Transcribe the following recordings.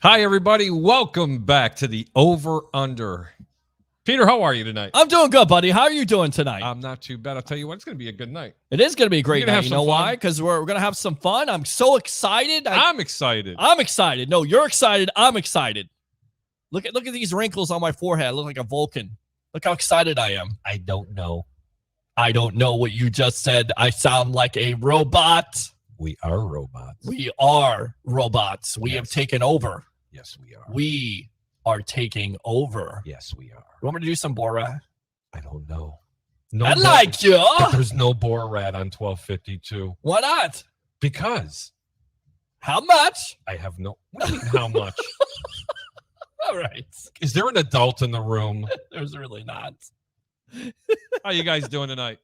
Hi, everybody. Welcome back to the Over Under. Peter, how are you tonight? I'm doing good, buddy. How are you doing tonight? I'm not too bad. I'll tell you what, it's going to be a good night. It is going to be a great night. You know why? Fun? Because we're going to have some fun. I'm so excited. I'm excited. I'm excited. No, you're excited. I'm excited. Look at these wrinkles on my forehead. I look like a Vulcan. Look how excited I am. I don't know. I don't know what you just said. I sound like a robot. We are robots. We are robots. We have taken over. Yes, we are. We are taking over. Yes, we are. You want me to do some Borat? I don't know. I like you. But there's no Borat on 1252. Why not? Because. How much? I have no. What do you mean, how much? All right. Is there an adult in the room? There's really not. How you guys doing tonight?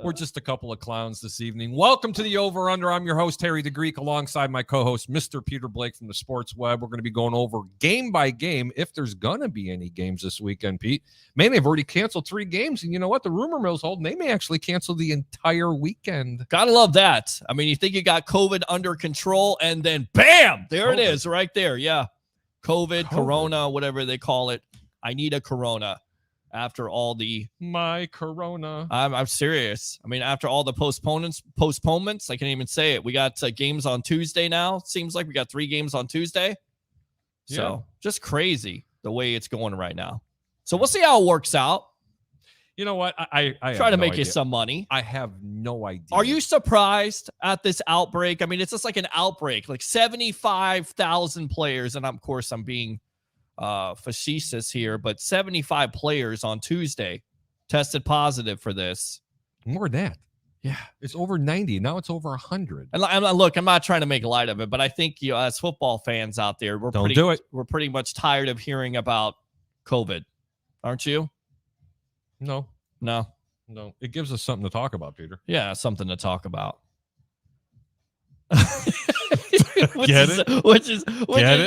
We're just a couple of clowns this evening. Welcome to the Over Under. I'm your host, Harry the Greek, alongside my co-host, Mr. Peter Blake from the Sports Web. We're going to be going over game by game if there's going to be any games this weekend, Pete. Man, they've already canceled 3 games, and you know what? The rumor mill's holding. They may actually cancel the entire weekend. Gotta love that. I mean, you think you got COVID under control, and then bam, there it is right there. Yeah. COVID, Corona, whatever they call it. I need a Corona. After all the Corona, I'm serious. I mean, after all the postponements, I can't even say it. We got games on Tuesday now. Seems like we got 3 games on Tuesday. So just crazy the way it's going right now. So we'll see how it works out. You know what? I try to make you some money. I have no idea. Are you surprised at this outbreak? I mean, it's just like an outbreak, like 75,000 players, and of course, I'm being facetious here, but 75 players on Tuesday tested positive for this. More than that. Yeah. It's over 90. Now it's over 100. And look, I'm not trying to make light of it, but I think as football fans out there, we're pretty much tired of hearing about COVID. Aren't you? No. It gives us something to talk about, Peter. Yeah, something to talk about. which get is it?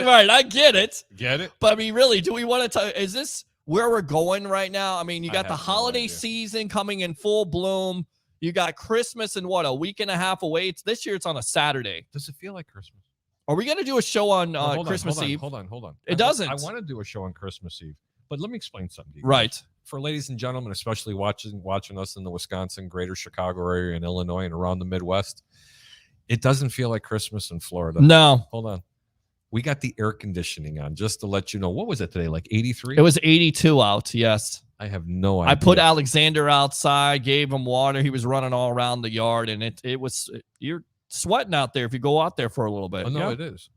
Right. I get it. Get it? But I mean, really, do we want to is this where we're going right now? I mean, you got the holiday season coming in full bloom. You got Christmas in a week and a half away. This year it's on a Saturday. Does it feel like Christmas? Are we going to do a show on Christmas Eve? Hold on. It doesn't. I want to do a show on Christmas Eve, but let me explain something to you. Right. For ladies and gentlemen, especially watching us in the Wisconsin, greater Chicago area, and Illinois, and around the Midwest, it doesn't feel like Christmas in Florida. No. Hold on. We got the air conditioning on, just to let you know. What was it today, like 83? It was 82 out, yes. I have no idea. I put Alexander outside, gave him water. He was running all around the yard, and you're sweating out there if you go out there for a little bit. Oh, no, it is.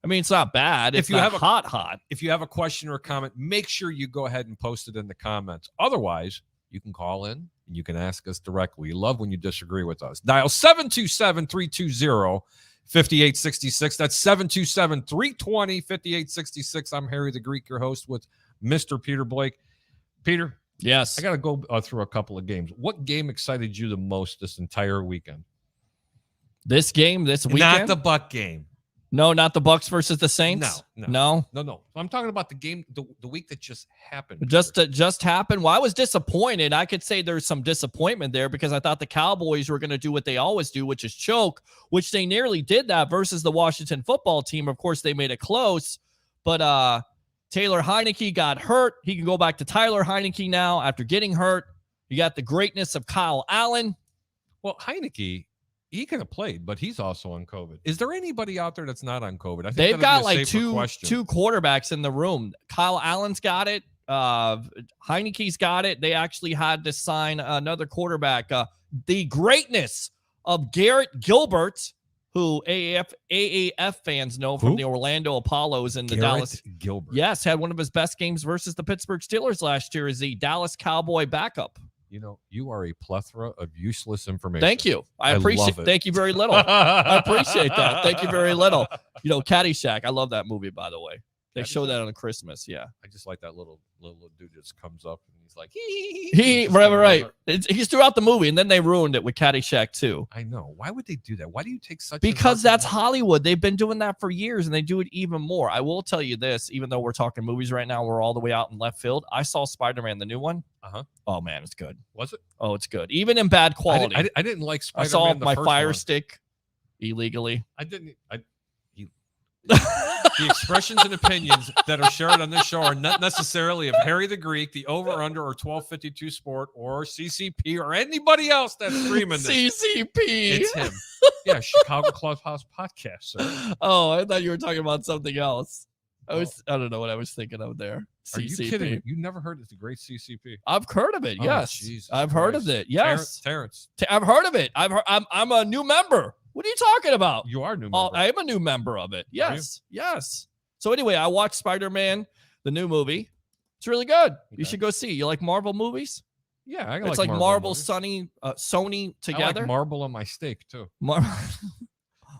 I mean, it's not bad. It's not hot. If you have a question or a comment, make sure you go ahead and post it in the comments. Otherwise, you can call in and you can ask us directly. We love when you disagree with us. Dial 727-320-5866. That's 727-320-5866. I'm Harry the Greek, your host with Mr. Peter Blake. Peter? Yes. I got to go through a couple of games. What game excited you the most this entire weekend? This game, this weekend? Not the Buck game. No, not the Bucks versus the Saints? No. I'm talking about the game, the week that just happened. Just happened? Well, I was disappointed. I could say there's some disappointment there because I thought the Cowboys were going to do what they always do, which is choke, which they nearly did that versus the Washington football team. Of course, they made it close, but Taylor Heineke got hurt. He can go back to Tyler Heineke now after getting hurt. You got the greatness of Kyle Allen. Well, Heineke, he could have played, but he's also on COVID. Is there anybody out there that's not on COVID? I think they've got like two quarterbacks in the room. Kyle Allen's got it. Heineke's got it. They actually had to sign another quarterback. The greatness of Garrett Gilbert, who AAF fans know from the Orlando Apollos and the Dallas. Gilbert. Yes, had one of his best games versus the Pittsburgh Steelers last year as the Dallas Cowboy backup. You know, you are a plethora of useless information. Thank you. I appreciate it. Thank you very little. I appreciate that. Thank you very little. You know, Caddyshack. I love that movie, by the way. They show that on Christmas. Yeah. I just like that little dude just comes up and he's like, right. He's throughout the movie, and then they ruined it with Caddyshack too. I know. Why would they do that? Why do you take such? Because that's Hollywood. They've been doing that for years, and they do it even more. I will tell you this, even though we're talking movies right now, we're all the way out in left field. I saw Spider-Man, the new one. Oh man, it's good. Was it? Oh, it's good. Even in bad quality. I didn't like Spider-Man. I saw my Fire Stick illegally. The expressions and opinions that are shared on this show are not necessarily of Harry the Greek, the over-under, or 1252 Sport, or CCP, or anybody else that's streaming this. CCP. It's him. Yeah, Chicago Clubhouse Podcast, sir. Oh, I thought you were talking about something else. I don't know what I was thinking of there. CCP. Are you kidding me? You never heard of the great CCP? I've heard of it. Yes, Jesus I've Christ. heard of it. Yes, Terrence. I've heard of it. I'm a new member. What are you talking about? You are a new member. I am a new member of it. Yes. Yes. So anyway, I watched Spider-Man, the new movie. It's really good. Okay. You should go see. You like Marvel movies? Yeah, I it's like Marvel, Sony together. I like marble on my steak too.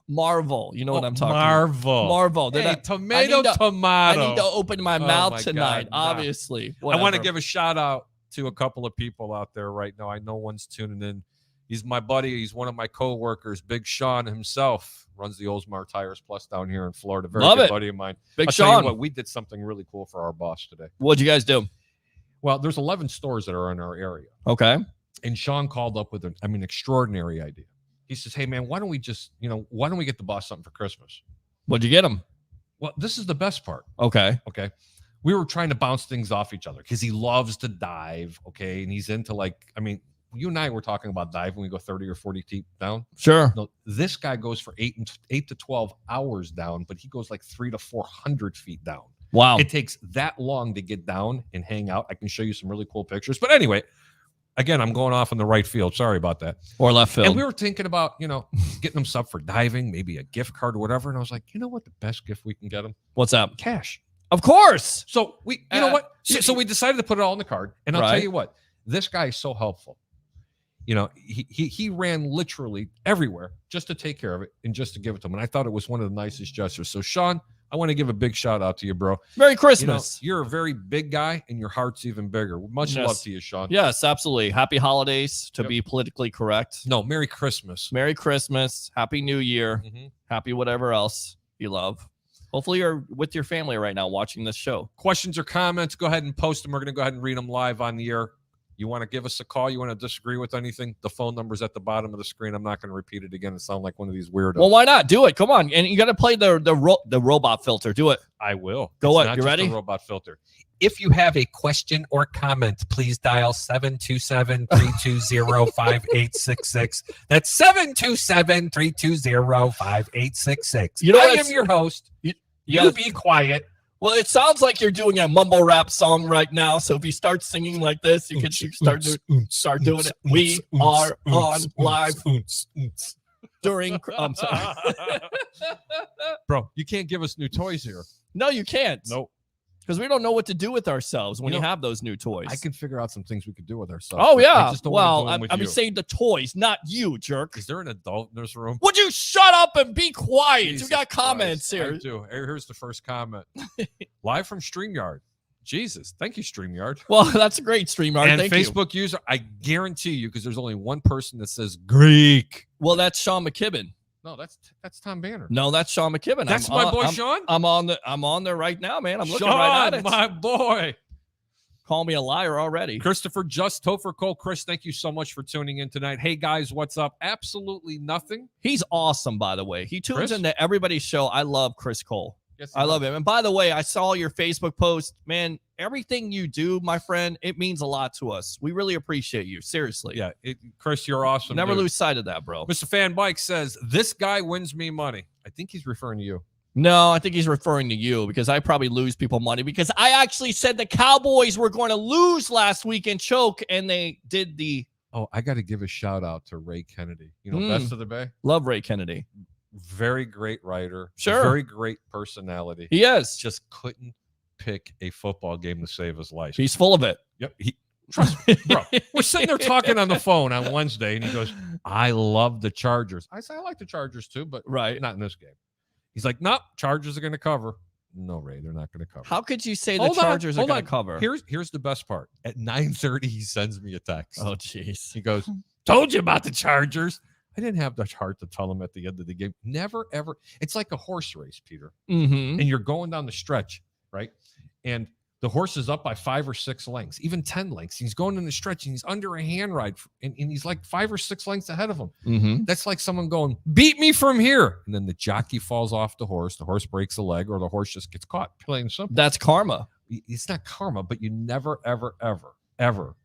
Marvel. You know what I'm talking about. Marvel. Hey, tomato. I need to open my mouth tonight, God, obviously. I want to give a shout out to a couple of people out there right now. I know one's tuning in. He's my buddy. He's one of my co-workers. Big Sean himself runs the Oldsmar Tires Plus down here in Florida. Very good buddy of mine. Big I'll Sean. tell you what, we did something really cool for our boss today. What'd you guys do? Well, there's 11 stores that are in our area. Okay. And Sean called up with an extraordinary idea. He says, hey, man, why don't we get the boss something for Christmas? What'd you get him? Well, this is the best part. Okay. We were trying to bounce things off each other because he loves to dive. Okay. And he's into you and I were talking about diving. We go 30 or 40 feet down. Sure. No, this guy goes for 8 to 12 hours down, but he goes like 300 to 400 feet down. Wow. It takes that long to get down and hang out. I can show you some really cool pictures. But anyway, again, I'm going off in the right field. Sorry about that. Or left field. And we were thinking about, getting them sub for diving, maybe a gift card or whatever. And I was like, you know what? The best gift we can get them? What's that? Cash. Of course. So you know what? So we decided to put it all in the card. And I'll tell you what, this guy is so helpful. He ran literally everywhere just to take care of it and just to give it to him. And I thought it was one of the nicest gestures. So Sean, I want to give a big shout out to you, bro. Merry Christmas. You're a very big guy and your heart's even bigger. Much love to you, Sean. Yes, absolutely. Happy holidays, to be politically correct. No, Merry Christmas. Merry Christmas. Happy New Year. Happy whatever else you love. Hopefully you're with your family right now watching this show. Questions or comments, go ahead and post them. We're going to go ahead and read them live on the air. You want to give us a call? You want to disagree with anything? The phone number's at the bottom of the screen. I'm not going to repeat it again and sound like one of these weirdos. Well, why not? Do it. Come on. And you got to play the robot filter. Do it. I will. Go ahead. You ready? The robot filter. If you have a question or comment, please dial 727-320-5866. That's 727-320-5866. I am your host. You be quiet. Well, it sounds like you're doing a mumble rap song right now. So if you start singing like this, you can start doing it. We are on live during. I'm sorry, bro. You can't give us new toys here. No, you can't. Nope. Because we don't know what to do with ourselves when you have those new toys. I can figure out some things we could do with ourselves. Oh, yeah. I'm saying the toys, not you, jerk. Is there an adult in this room? Would you shut up and be quiet? Jesus we got comments Christ, here. I do. Here's the first comment. Live from StreamYard. Jesus. Thank you, StreamYard. Well, that's a great StreamYard. And Thank Facebook user, I guarantee you, because there's only one person that says Greek. Well, that's Sean McKibben. No, that's Tom Banner. No, that's Sean McKibben. That's my boy Sean. I'm on there right now, man. I'm looking Sean, right at it. My boy. Call me a liar already. Christopher Just Topher Cole. Chris, thank you so much for tuning in tonight. Hey guys, what's up? Absolutely nothing. He's awesome, by the way. He tunes into everybody's show. I love Chris Cole. Yes, I love him. And by the way, I saw your Facebook post. Man, everything you do, my friend, it means a lot to us. We really appreciate you. Seriously. Yeah, Chris, you're awesome. Never lose sight of that, bro. Mr. Fan Bike says, this guy wins me money. I think he's referring to you. No, I think he's referring to you because I probably lose people money because I actually said the Cowboys were going to lose last week and choke, and they did the... Oh, I got to give a shout out to Ray Kennedy. You know, Best of the Bay? Love Ray Kennedy. Very great writer. Sure. Very great personality. He is. Just couldn't pick a football game to save his life. He's full of it. Yep. Trust me, bro. We're sitting there talking on the phone on Wednesday, and he goes, I love the Chargers. I said, I like the Chargers too, but not in this game. He's like, nope, Chargers are going to cover. No, Ray, they're not going to cover. How could you say the Chargers are going to cover? Here's the best part. At 9:30, he sends me a text. Oh, jeez. He goes, told you about the Chargers. I didn't have the heart to tell him at the end of the game. Never, ever. It's like a horse race, Peter. Mm-hmm. And you're going down the stretch, right? And The horse is up by 5 or 6 lengths, even 10 lengths. He's going in the stretch and he's under a hand ride and he's like 5 or 6 lengths ahead of him. Mm-hmm. That's like someone going, beat me from here. And then the jockey falls off the horse breaks a leg, or the horse just gets caught. Plain and simple. That's karma. It's not karma, but you never, ever, ever, ever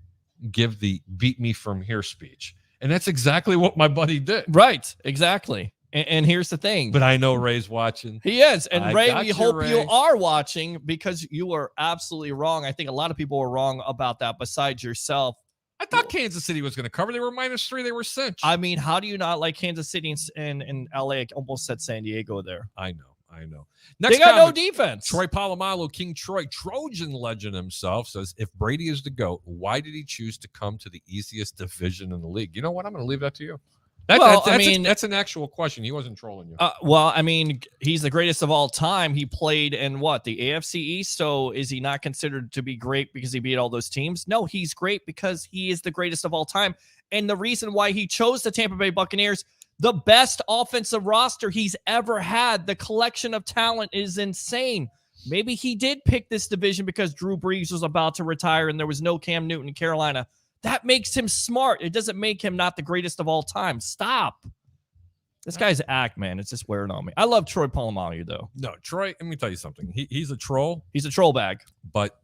give the beat me from here speech. And that's exactly what my buddy did. Right. Exactly. And here's the thing. But I know Ray's watching. He is. And Ray, we hope Ray. you are watching, because you were absolutely wrong. I think a lot of people were wrong about that besides yourself. I thought Kansas City was going to cover. They were -3. They were cinched. I mean, how do you not like Kansas City and LA? I almost said San Diego there. I know. Next they got comment, no defense. Troy Polamalu, King Troy, Trojan legend himself, says, if Brady is the GOAT, why did he choose to come to the easiest division in the league? You know what? I'm going to leave that to you. That's an actual question. He wasn't trolling you. Well, I mean, he's the greatest of all time. He played in the AFC East. So is he not considered to be great because he beat all those teams? No, he's great because he is the greatest of all time. And the reason why he chose the Tampa Bay Buccaneers, the best offensive roster he's ever had, the collection of talent is insane. Maybe he did pick this division because Drew Brees was about to retire and there was no Cam Newton in Carolina. That makes him smart. It doesn't make him not the greatest of all time. Stop. This guy's act, man. It's just wearing on me. I love Troy Polamalu, though. No, Troy, let me tell you something. He's a troll. He's a troll bag. But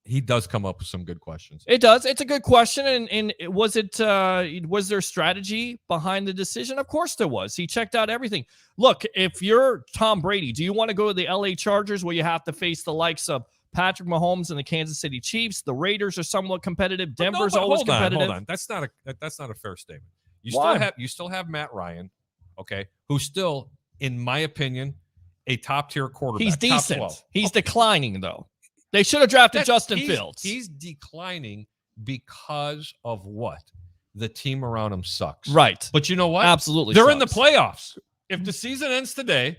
he does come up with some good questions. It does. It's a good question. And was there strategy behind the decision? Of course there was. He checked out everything. Look, if you're Tom Brady, do you want to go to the LA Chargers where you have to face the likes of Patrick Mahomes and the Kansas City Chiefs? The Raiders are somewhat competitive. Denver's always competitive. Hold on. That's not a fair statement. Why? You still have Matt Ryan, okay, who's still, in my opinion, a top-tier quarterback. He's decent. He's declining, though. They should have drafted Justin Fields. He's declining because of what? The team around him sucks. Right. But you know what? Absolutely. They're in the playoffs. If the season ends today,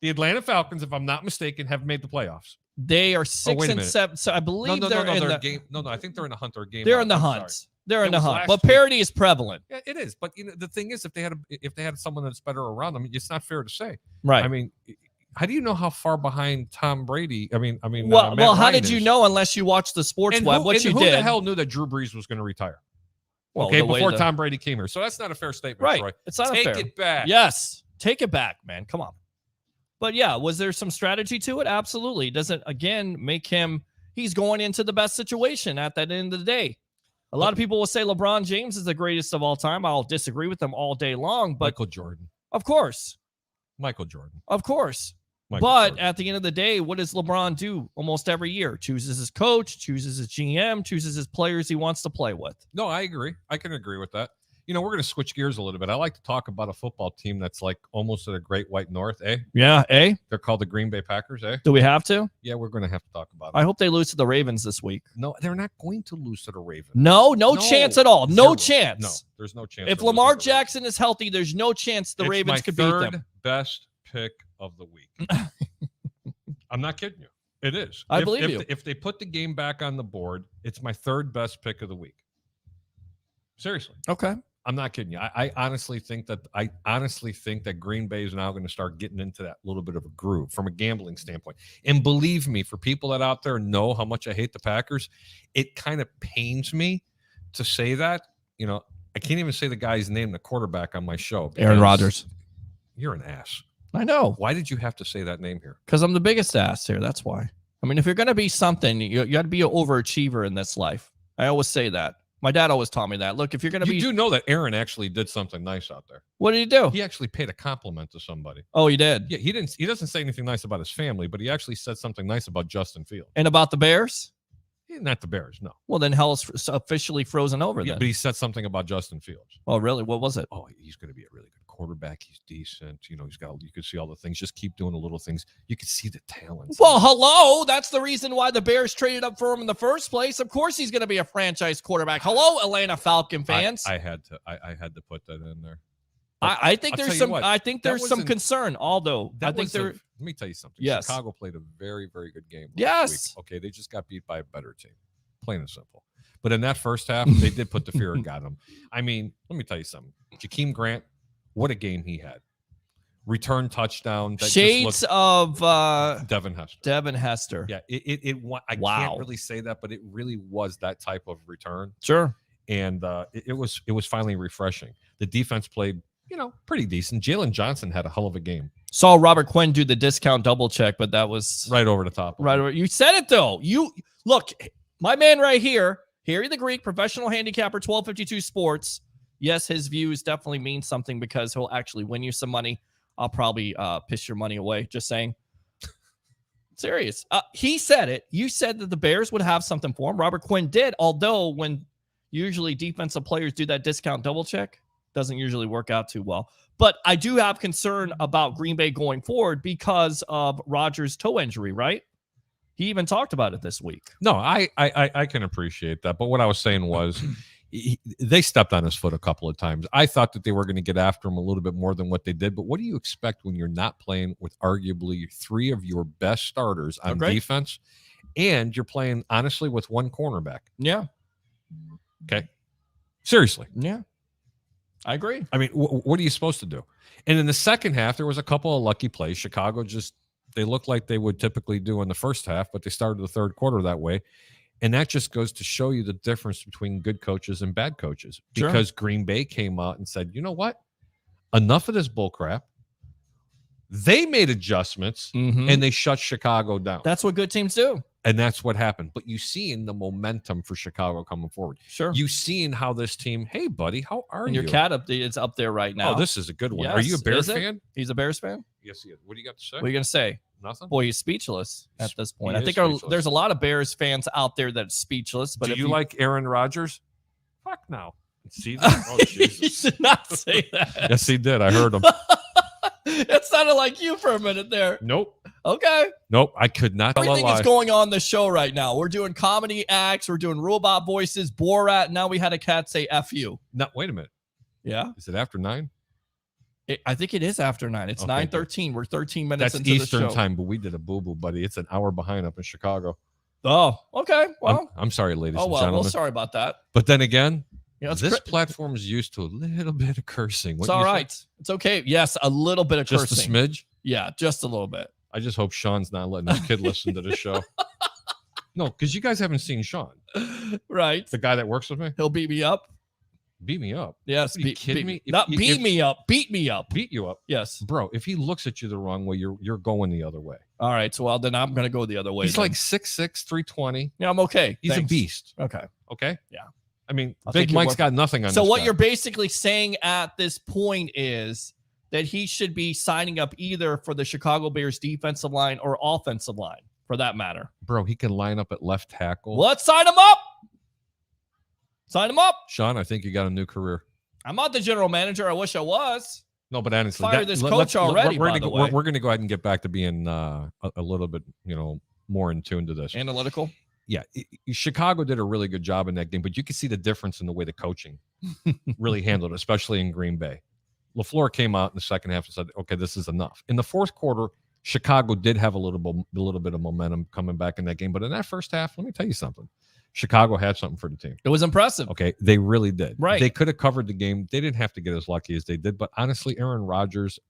the Atlanta Falcons, if I'm not mistaken, have made the playoffs. They are 6-7. So I believe they're in the game. No, I think they're in the hunt or game. They're in the hunt. They're in the hunt. But parity is prevalent. Yeah, it is. But the thing is, if they had someone that's better around them, it's not fair to say. Right. I mean, how do you know how far behind Tom Brady? Well, how did you know unless you watched the sports web? Who the hell knew that Drew Brees was going to retire? Well, before Tom Brady came here. So that's not a fair statement, right? Troy. It's not fair. Take it back. Yes, take it back, man. Come on. But yeah, was there some strategy to it? Absolutely. It doesn't, again, make him, he's going into the best situation at that end of the day. A lot of people will say LeBron James is the greatest of all time. I'll disagree with them all day long, but Michael Jordan. Of course. Michael Jordan. Of course. Michael but Jordan. At the end of the day, what does LeBron do almost every year? Chooses his coach, chooses his GM, chooses his players he wants to play with. No, I agree. I can agree with that. We're going to switch gears a little bit. I like to talk about a football team that's like almost at a Great White North, eh? Yeah, eh? They're called the Green Bay Packers, eh? Do we have to? Yeah, we're going to have to talk about it. I hope they lose to the Ravens this week. No, they're not going to lose to the Ravens. No chance at all. No chance. No, there's no chance. If Lamar Jackson is healthy, there's no chance the Ravens could beat them. It's my third best pick of the week. I'm not kidding you. It is. I believe you. If they put the game back on the board, it's my third best pick of the week. Seriously. Okay. I'm not kidding you. I honestly think that Green Bay is now going to start getting into that little bit of a groove from a gambling standpoint. And believe me, for people that out there know how much I hate the Packers, it kind of pains me to say that. I can't even say the guy's name, the quarterback on my show. Aaron Rodgers. You're an ass. I know. Why did you have to say that name here? Because I'm the biggest ass here. That's why. I mean, if you're going to be something, you got to be an overachiever in this life. I always say that. My dad always taught me that. Look, if you're going to be... You do know that Aaron actually did something nice out there. What did he do? He actually paid a compliment to somebody. Oh, he did? Yeah, he doesn't say anything nice about his family, but he actually said something nice about Justin Fields. And about the Bears? Yeah, not the Bears, no. Well, then hell's officially frozen over then. But he said something about Justin Fields. Oh, really? What was it? Oh, he's going to be a really good quarterback. He's decent. You could see all the things. Just keep doing the little things. You could see the talent. Well, hello. That's the reason why the Bears traded up for him in the first place. Of course, he's going to be a franchise quarterback. Hello, Atlanta Falcon fans. I had to put that in there. I think there's some concern. Although let me tell you something. Yes. Chicago played a very, very good game. Yes. Week. Okay, they just got beat by a better team. Plain and simple. But in that first half, they did put the fear and got them. I mean, let me tell you something. Jakeem Grant, what a game he had. return touchdown. That Shades of Devin Hester. Devin Hester. Yeah, I can't really say that, but it really was that type of return. Sure. And it was finally refreshing. The defense played, pretty decent. Jalen Johnson had a hell of a game. Saw Robert Quinn do the discount double check, but that was right over the top. Right over. You said it though. You look, my man right here, Harry the Greek, professional handicapper, 1252 Sports. Yes, his views definitely mean something because he'll actually win you some money. I'll probably piss your money away. Just saying. Serious. He said it. You said that the Bears would have something for him. Robert Quinn did, although when usually defensive players do that discount double check, doesn't usually work out too well. But I do have concern about Green Bay going forward because of Rodgers' toe injury, right? He even talked about it this week. No, I can appreciate that. But what I was saying was they stepped on his foot a couple of times. I thought that they were going to get after him a little bit more than what they did. But what do you expect when you're not playing with arguably three of your best starters on defense and you're playing, honestly, with one cornerback? Yeah. Okay. Seriously. Yeah. I agree. I mean, what are you supposed to do? And in the second half, there was a couple of lucky plays. Chicago they looked like they would typically do in the first half, but they started the third quarter that way. And that just goes to show you the difference between good coaches and bad coaches. Because Green Bay came out and said, you know what? Enough of this bull crap. They made adjustments and they shut Chicago down. That's what good teams do. And that's what happened. But you see in the momentum for Chicago coming forward. Sure. You seeing how this team, hey, buddy, how are and you? your cat it's up there right now. Oh, this is a good one. Yes. Are you a Bears fan? He's a Bears fan? Yes, he is. What do you got to say? What are you going to say? Nothing? Boy, he's speechless at this point. He I think there's a lot of Bears fans out there that's speechless. But do if you like Aaron Rodgers? Fuck no. See that? Oh, Jesus. He should not say that. Yes, he did. I heard him. It sounded like you for a minute there. Nope. Okay. Nope. I could not. Everything is going on the show right now. We're doing comedy acts. We're doing robot voices, Borat. Now we had a cat say F you. No, wait a minute. Yeah. Is it after 9? I think it is after 9. It's 9:13. We're 13 minutes into Eastern the show. time, but we did a boo-boo, buddy. It's an hour behind up in Chicago. Oh, okay. Well, I'm sorry, ladies and well, gentlemen. well, sorry about that. But then again, this platform is used to a little bit of cursing. It's all right. It's okay. Yes, a little bit of just cursing. Just a smidge? Yeah, just a little bit. I just hope Sean's not letting his kid listen to this show. No, because you guys haven't seen Sean. Right. The guy that works with me. He'll beat me up. Beat me up? Yes. Are you kidding me? Not beat me up. Beat me up. Beat you up? Yes. Bro, if he looks at you the wrong way, you're going the other way. All right. So, well, then I'm going to go the other way. He's like 6'6", 320. Yeah, I'm okay. He's a beast. Okay. Okay? Yeah. I mean, Big Mike's got nothing on So this what guy. you're basically saying at this point is that he should be signing up either for the Chicago Bears defensive line or offensive line, for that matter. Bro, he can line up at left tackle. Let's sign him up. Sign him up. Sean, I think you got a new career. I'm not the general manager. I wish I was. No, but honestly, fire this coach already. We're going to go ahead and get back to being a little bit, more in tune to this. Analytical. Yeah, Chicago did a really good job in that game, but you can see the difference in the way the coaching really handled it, especially in Green Bay. LaFleur came out in the second half and said, "Okay, this is enough." In the fourth quarter, Chicago did have a little bit of momentum coming back in that game, but in that first half, let me tell you something. Chicago had something for the team. It was impressive. Okay, they really did. Right. They could have covered the game. They didn't have to get as lucky as they did, but honestly, Aaron Rodgers,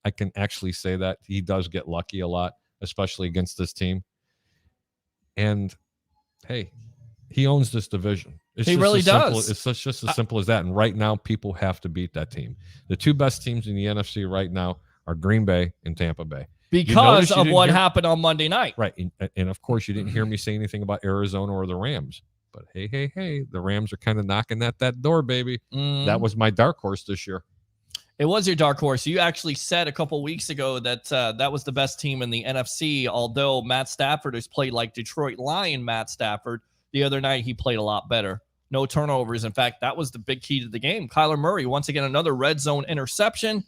I can actually say that he does get lucky a lot, especially against this team. And hey, he owns this division. He really does. It's just as simple as that. And right now, people have to beat that team. The two best teams in the NFC right now are Green Bay and Tampa Bay. Because of what happened on Monday night. Right. And of course, you didn't hear me say anything about Arizona or the Rams. But hey, the Rams are kind of knocking at that door, baby. That was my dark horse this year. It was your dark horse. You actually said a couple weeks ago that that was the best team in the NFC, although Matt Stafford has played like Detroit Lion Matt Stafford. The other night, he played a lot better. No turnovers. In fact, that was the big key to the game. Kyler Murray, once again, another red zone interception.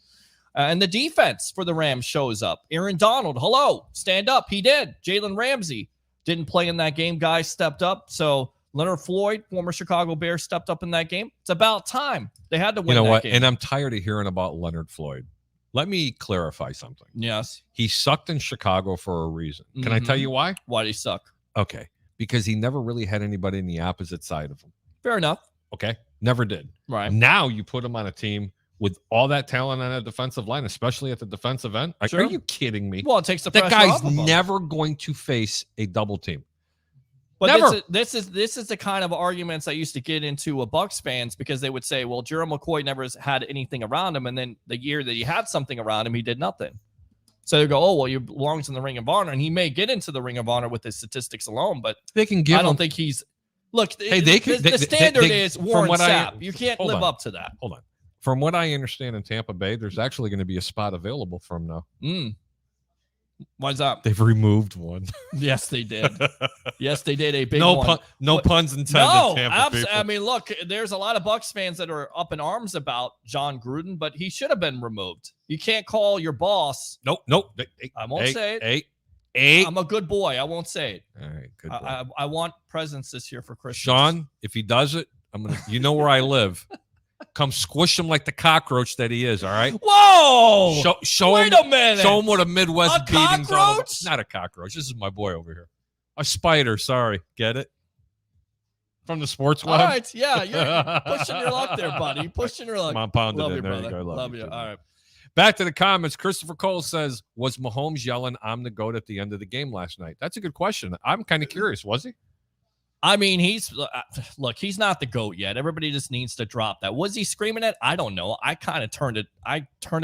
And the defense for the Rams shows up. Aaron Donald, hello, stand up. He did. Jalen Ramsey didn't play in that game. Guys stepped up. So Leonard Floyd, former Chicago Bear, stepped up in that game. It's about time. They had to win that game. And I'm tired of hearing about Leonard Floyd. Let me clarify something. Yes. He sucked in Chicago for a reason. Can I tell you why? Why did he suck? Okay. Because he never really had anybody in the opposite side of him. Fair enough. Okay. Never did. Right. Now you put him on a team with all that talent on a defensive line, especially at the defensive end. Like, Sure. Are you kidding me? Well, it takes the that pressure guy's off of him. never going to face a double team. But Never. This is the kind of arguments I used to get into with Bucs fans, because they would say, well, Gerald McCoy never had anything around him, and then the year that he had something around him, he did nothing. So they go, oh, well, he belongs in the Ring of Honor, and he may get into the Ring of Honor with his statistics alone, but They can give I don't him, think he's – look, Hey, the standard is Warren Sapp. You can't hold live on. up to that. Hold on. From what I understand in Tampa Bay, there's actually going to be a spot available for him now. Why's that? They've removed one. Yes, they did. Yes, they did a big no one. No puns intended. No, Tampa people. I mean, look, there's a lot of Bucs fans that are up in arms about John Gruden, but he should have been removed. You can't call your boss. Nope. I won't say it. Hey. I'm a good boy. I won't say it. All right, good boy. I want presents this year for Christmas. Sean, if he does it, I'm gonna. You know where I live. Come squish him like the cockroach that he is. All right. Whoa! Show Wait him. a minute. Show him what a Midwest A beating's all about. cockroach? Not a cockroach. This is my boy over here. A spider. Sorry. Get it? From the sports All web. right. Yeah, you're pushing your luck there, buddy. Pushing your luck. Come on, pound it Love in. you, There brother. you go. Love you. too, All man. right. Back to the comments. Christopher Cole says, was Mahomes yelling, I'm the GOAT at the end of the game last night? That's a good question. I'm kind of curious. Was he? I mean, he's not the GOAT yet. Everybody just needs to drop that. Was he screaming it? I don't know. I kind of turned it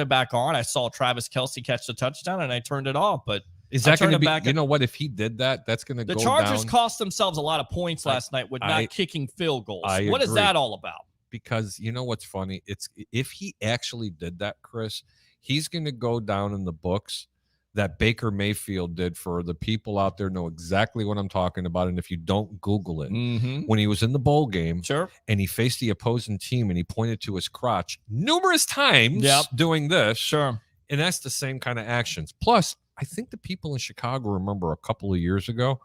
back on. I saw Travis Kelce catch the touchdown and I turned it off. But Is that going to be, you know what, if he did that, that's going to go down. The Chargers cost themselves a lot of points last night with not kicking field goals. What is that all about? Because you know what's funny? It's if he actually did that, Chris, he's going to go down in the books that Baker Mayfield did. For the people out there know exactly what I'm talking about. And if you don't Google it, when he was in the bowl game and he faced the opposing team and he pointed to his crotch numerous times doing this. And that's the same kind of actions. Plus, I think the people in Chicago remember a couple of years ago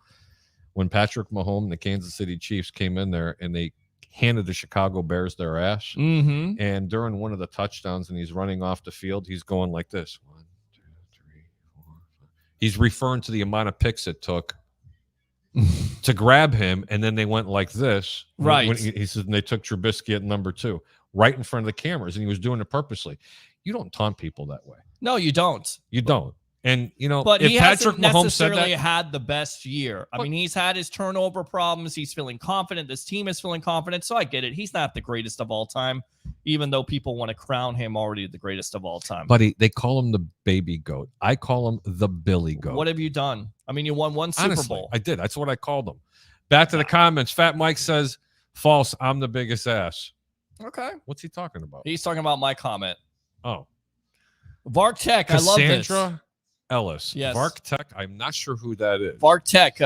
when Patrick Mahomes and the Kansas City Chiefs came in there and they handed the Chicago Bears their ass. And during one of the touchdowns and he's running off the field, he's going like this. 1, 2, 3, 4, 5. He's referring to the amount of picks it took to grab him. And then they went like this. When he said, and they took Trubisky at number 2 right in front of the cameras. And he was doing it purposely. You don't taunt people that way. No, you don't. You don't. And, you know, but if he Patrick hasn't Mahomes said necessarily that, had the best year. I mean, he's had his turnover problems. He's feeling confident. This team is feeling confident. So I get it. He's not the greatest of all time, even though people want to crown him already the greatest of all time. But they call him the baby goat. I call him the Billy goat. What have you done? I mean, you won one Super Bowl. I did. That's what I called him. Back to the comments. Fat Mike says, false. I'm the biggest ass. Okay. What's he talking about? He's talking about my comment. Oh. Vark Tech. I love this. Cassandra Ellis. Yes. Vark Tech. I'm not sure who that is. Vark Tech.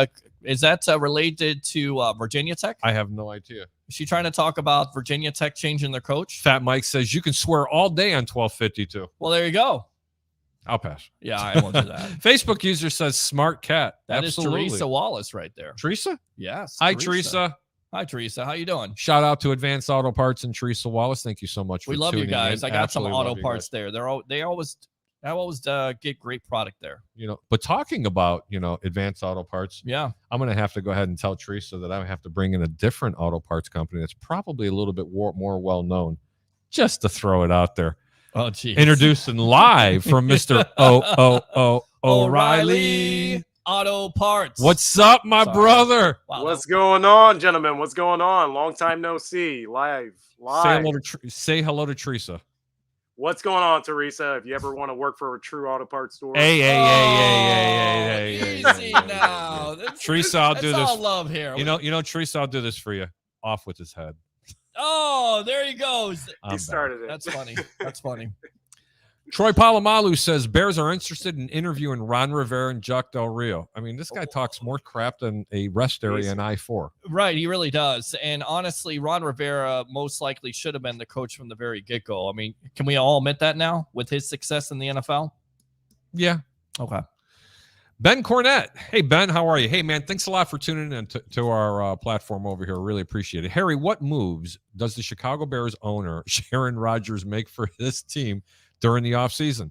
Is that related to Virginia Tech? I have no idea. Is she trying to talk about Virginia Tech changing their coach? Fat Mike says you can swear all day on 1252. Well, there you go. I'll pass. Yeah, I won't do that. Facebook user says smart cat. That Absolutely. is Teresa Wallace right there. Teresa? Yes. Hi, Teresa. Hi, Teresa. How you doing? Shout out to Advanced Auto Parts and Teresa Wallace. Thank you so much for tuning in. We love you guys. I got Absolutely some auto parts there. They always get great product there. You know, but talking about, you know, Advanced Auto Parts. Yeah. I'm going to have to go ahead and tell Teresa that I have to bring in a different auto parts company that's probably a little bit more well known, just to throw it out there. Oh, geez. Introducing live from Mr. O'Reilly Auto Parts. What's up, my brother? Wow, what's going on, gentlemen? What's going on? Long time no see. Live. Say hello to Teresa. What's going on, Teresa? If you ever want to work for a true auto parts store. Hey. Easy now. Teresa, I'll do this. All love here. You know, Teresa, I'll do this for you. Off with his head. Oh, there he goes. He started it. That's funny. That's funny. Troy Polamalu says Bears are interested in interviewing Ron Rivera and Jacques Del Rio. I mean, this guy talks more crap than a rest area in I-4. Right, he really does. And honestly, Ron Rivera most likely should have been the coach from the very get-go. I mean, can we all admit that now with his success in the NFL? Yeah. Okay. Ben Cornett. Hey, Ben, how are you? Hey, man, thanks a lot for tuning in to our platform over here. Really appreciate it. Harry, what moves does the Chicago Bears owner, Sharon Rodgers, make for his team during the offseason?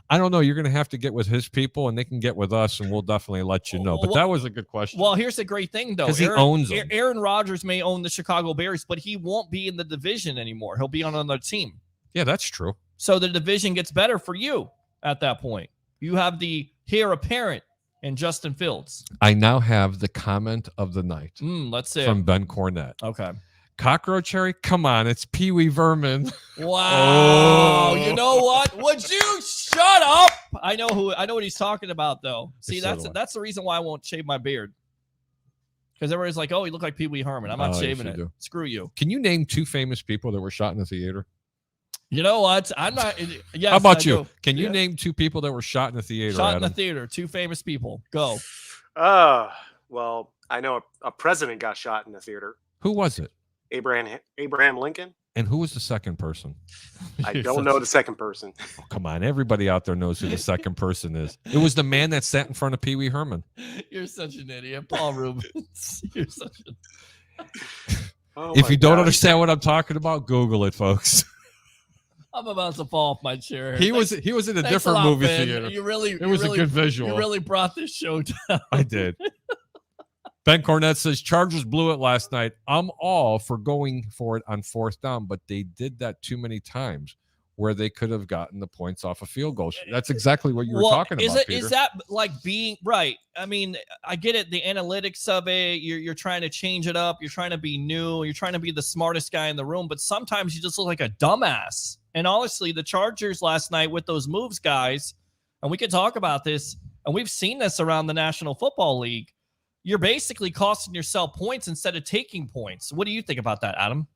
I don't know. You're going to have to get with his people, and they can get with us, and we'll definitely let you know. But that was a good question. Well, here's the great thing, though. Because he owns them. Aaron Rodgers may own the Chicago Bears, but he won't be in the division anymore. He'll be on another team. Yeah, that's true. So the division gets better for you at that point. You have the heir apparent in Justin Fields. I now have the comment of the night. Let's see. From Ben Cornett. Okay. Cockroach Harry, come on, it's Pee Wee Vermin. Wow. You know what? Would you shut up? I know what he's talking about, though. See, that's the reason why I won't shave my beard. Because everybody's like, oh, you look like Pee Wee Herman. I'm not shaving it. Screw you. Can you name 2 famous people that were shot in the theater? You know what? I'm not. Yes, how about you? Can you name 2 people that were shot in the theater? Shot in the theater. 2 famous people. Go. Well, I know a president got shot in the theater. Who was it? Abraham Lincoln. And who was the second person? I don't know the second person. Oh, come on. Everybody out there knows who the second person is. It was the man that sat in front of Pee Wee Herman. You're such an idiot. Paul Rubens. You're such a... If you don't understand what I'm talking about, Google it, folks. I'm about to fall off my chair. He was in a different movie theater. It was a good visual. You really brought this show down. I did. Ben Cornett says, Chargers blew it last night. I'm all for going for it on 4th down, but they did that too many times where they could have gotten the points off a field goal. That's exactly what you were talking about, Peter. Is that like being right? I mean, I get it. The analytics of it, you're trying to change it up. You're trying to be new. You're trying to be the smartest guy in the room, but sometimes you just look like a dumbass. And honestly, the Chargers last night with those moves, guys, and we could talk about this, and we've seen this around the National Football League. You're basically costing yourself points instead of taking points. What do you think about that, Adam?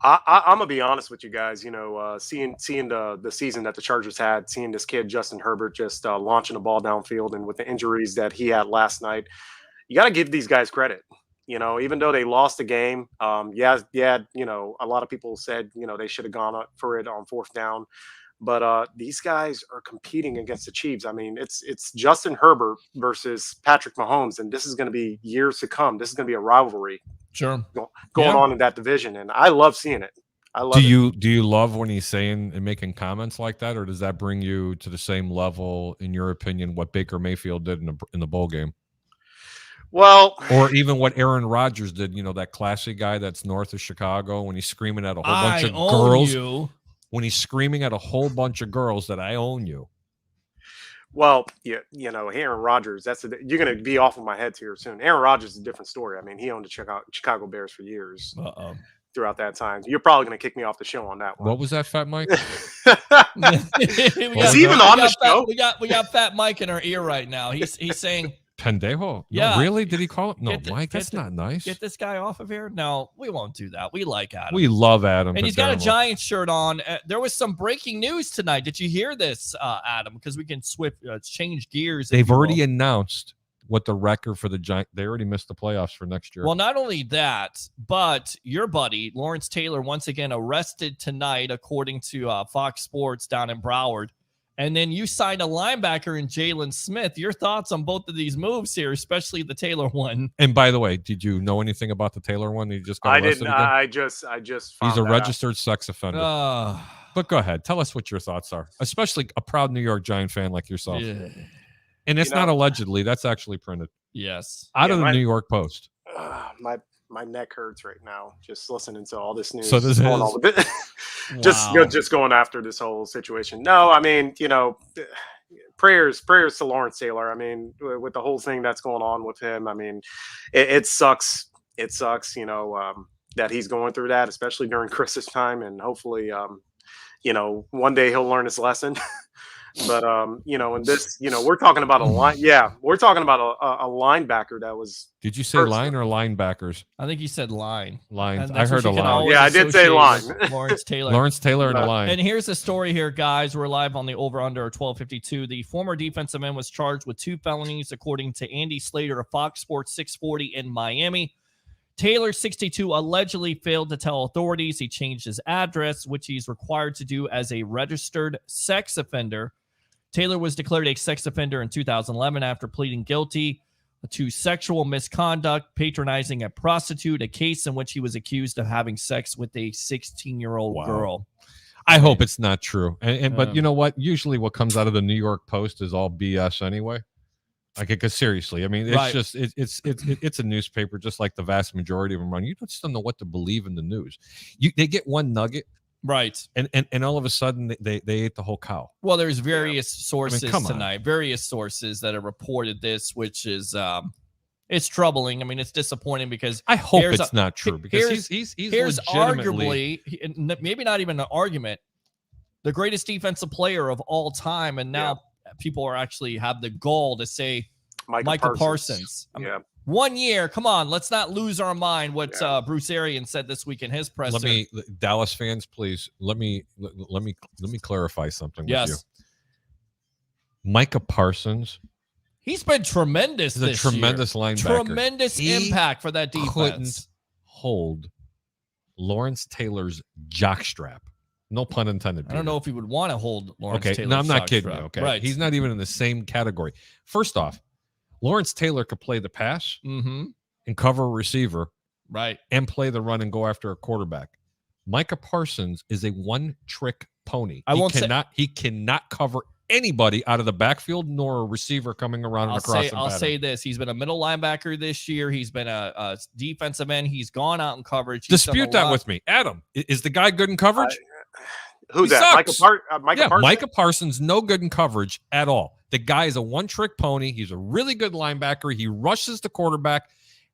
I'm gonna be honest with you guys. You know, seeing the season that the Chargers had, seeing this kid Justin Herbert just launching the ball downfield, and with the injuries that he had last night, you got to give these guys credit. You know, even though they lost the game, you know, a lot of people said, you know, they should have gone up for it on 4th down. But these guys are competing against the Chiefs. I mean, it's Justin Herbert versus Patrick Mahomes, and this is going to be years to come. This is going to be a rivalry. Sure. Going on in that division, and I love seeing it. I love Do you love when he's saying and making comments like that, or does that bring you to the same level, in your opinion, what Baker Mayfield did in the bowl game? Well, or even what Aaron Rodgers did, you know, that classy guy that's north of Chicago, when he's screaming at a whole bunch of girls. When he's screaming at a whole bunch of girls that I own you. Well, yeah, you know, Aaron Rodgers, you're going to be off of my head here soon. Aaron Rodgers is a different story. I mean, he owned the Chicago Bears for years. Throughout that time. You're probably going to kick me off the show on that one. What was that, Fat Mike? Is he even on the show? We got Fat Mike in our ear right now. He's saying Pendejo? Yeah. No, really? Did he call it? No, Mike, that's not nice. Get this guy off of here. No, we won't do that. We like Adam. We love Adam. And he's got a Giants shirt on. There was some breaking news tonight. Did you hear this, Adam? Because we can change gears. They've already announced what the record for the Giants. They already missed the playoffs for next year. Well, not only that, but your buddy Lawrence Taylor once again arrested tonight, according to Fox Sports down in Broward. And then you signed a linebacker in Jalen Smith. Your thoughts on both of these moves here, especially the Taylor one? And by the way, did you know anything about the Taylor one? You just got arrested again? I just found he's a registered sex offender. But go ahead, tell us what your thoughts are, especially a proud New York Giant fan like yourself. Yeah. And it's not allegedly; that's actually printed. Yes, out of the New York Post. My neck hurts right now just listening to all this news. So this going on with it. just going after this whole situation. No, I mean, you know, prayers to Lawrence Taylor. I mean, with the whole thing that's going on with him, I mean, it sucks. It sucks, you know, that he's going through that, especially during Christmas time, and hopefully, you know, one day he'll learn his lesson. But you know, in this, you know, we're talking about a line. Yeah, we're talking about a linebacker that was. Did you say line or linebackers? I think you said line. Line. I heard a line. Yeah, I did say line. Lawrence Taylor. Lawrence Taylor and a line. And here's the story here, guys. We're live on the over/under 1252. The former defensive end was charged with 2 felonies, according to Andy Slater of Fox Sports 640 in Miami. Taylor, 62, allegedly failed to tell authorities he changed his address, which he's required to do as a registered sex offender. Taylor was declared a sex offender in 2011 after pleading guilty to sexual misconduct, patronizing a prostitute, a case in which he was accused of having sex with a 16-year-old girl. I hope it's not true. But you know what? Usually what comes out of the New York Post is all BS anyway. Like, because seriously, I mean, it's just it's a newspaper, just like the vast majority of them run. You just don't know what to believe in the news. They get one nugget, Right. And all of a sudden they ate the whole cow. Well, there's various sources tonight, various sources that have reported this, which is it's troubling. I mean, it's disappointing because I hope it's not true, because he's arguably, maybe not even an argument, the greatest defensive player of all time, and now people are actually have the gall to say Micah Parsons. I mean, 1 year, come on, let's not lose our mind. What Bruce Arians said this week in his presser. Dallas fans, please let me clarify something with you. Micah Parsons, he's been tremendous. He's a tremendous linebacker. Tremendous impact for that defense. Couldn't hold Lawrence Taylor's jockstrap. No pun intended. I don't know if he would want to hold Lawrence Taylor's no, I'm not kidding jockstrap. you. Okay, right. He's not even in the same category. First off, Lawrence Taylor could play the pass and cover a receiver, right, and play the run and go after a quarterback. Micah Parsons is a one-trick pony. He cannot cover anybody out of the backfield, nor a receiver coming around across. I'll say this: he's been a middle linebacker this year. He's been a defensive end. He's gone out in coverage. Dispute that with me, Adam. Is the guy good in coverage? Who's that? Micah Parsons, no good in coverage at all. The guy is a one-trick pony. He's a really good linebacker. He rushes the quarterback,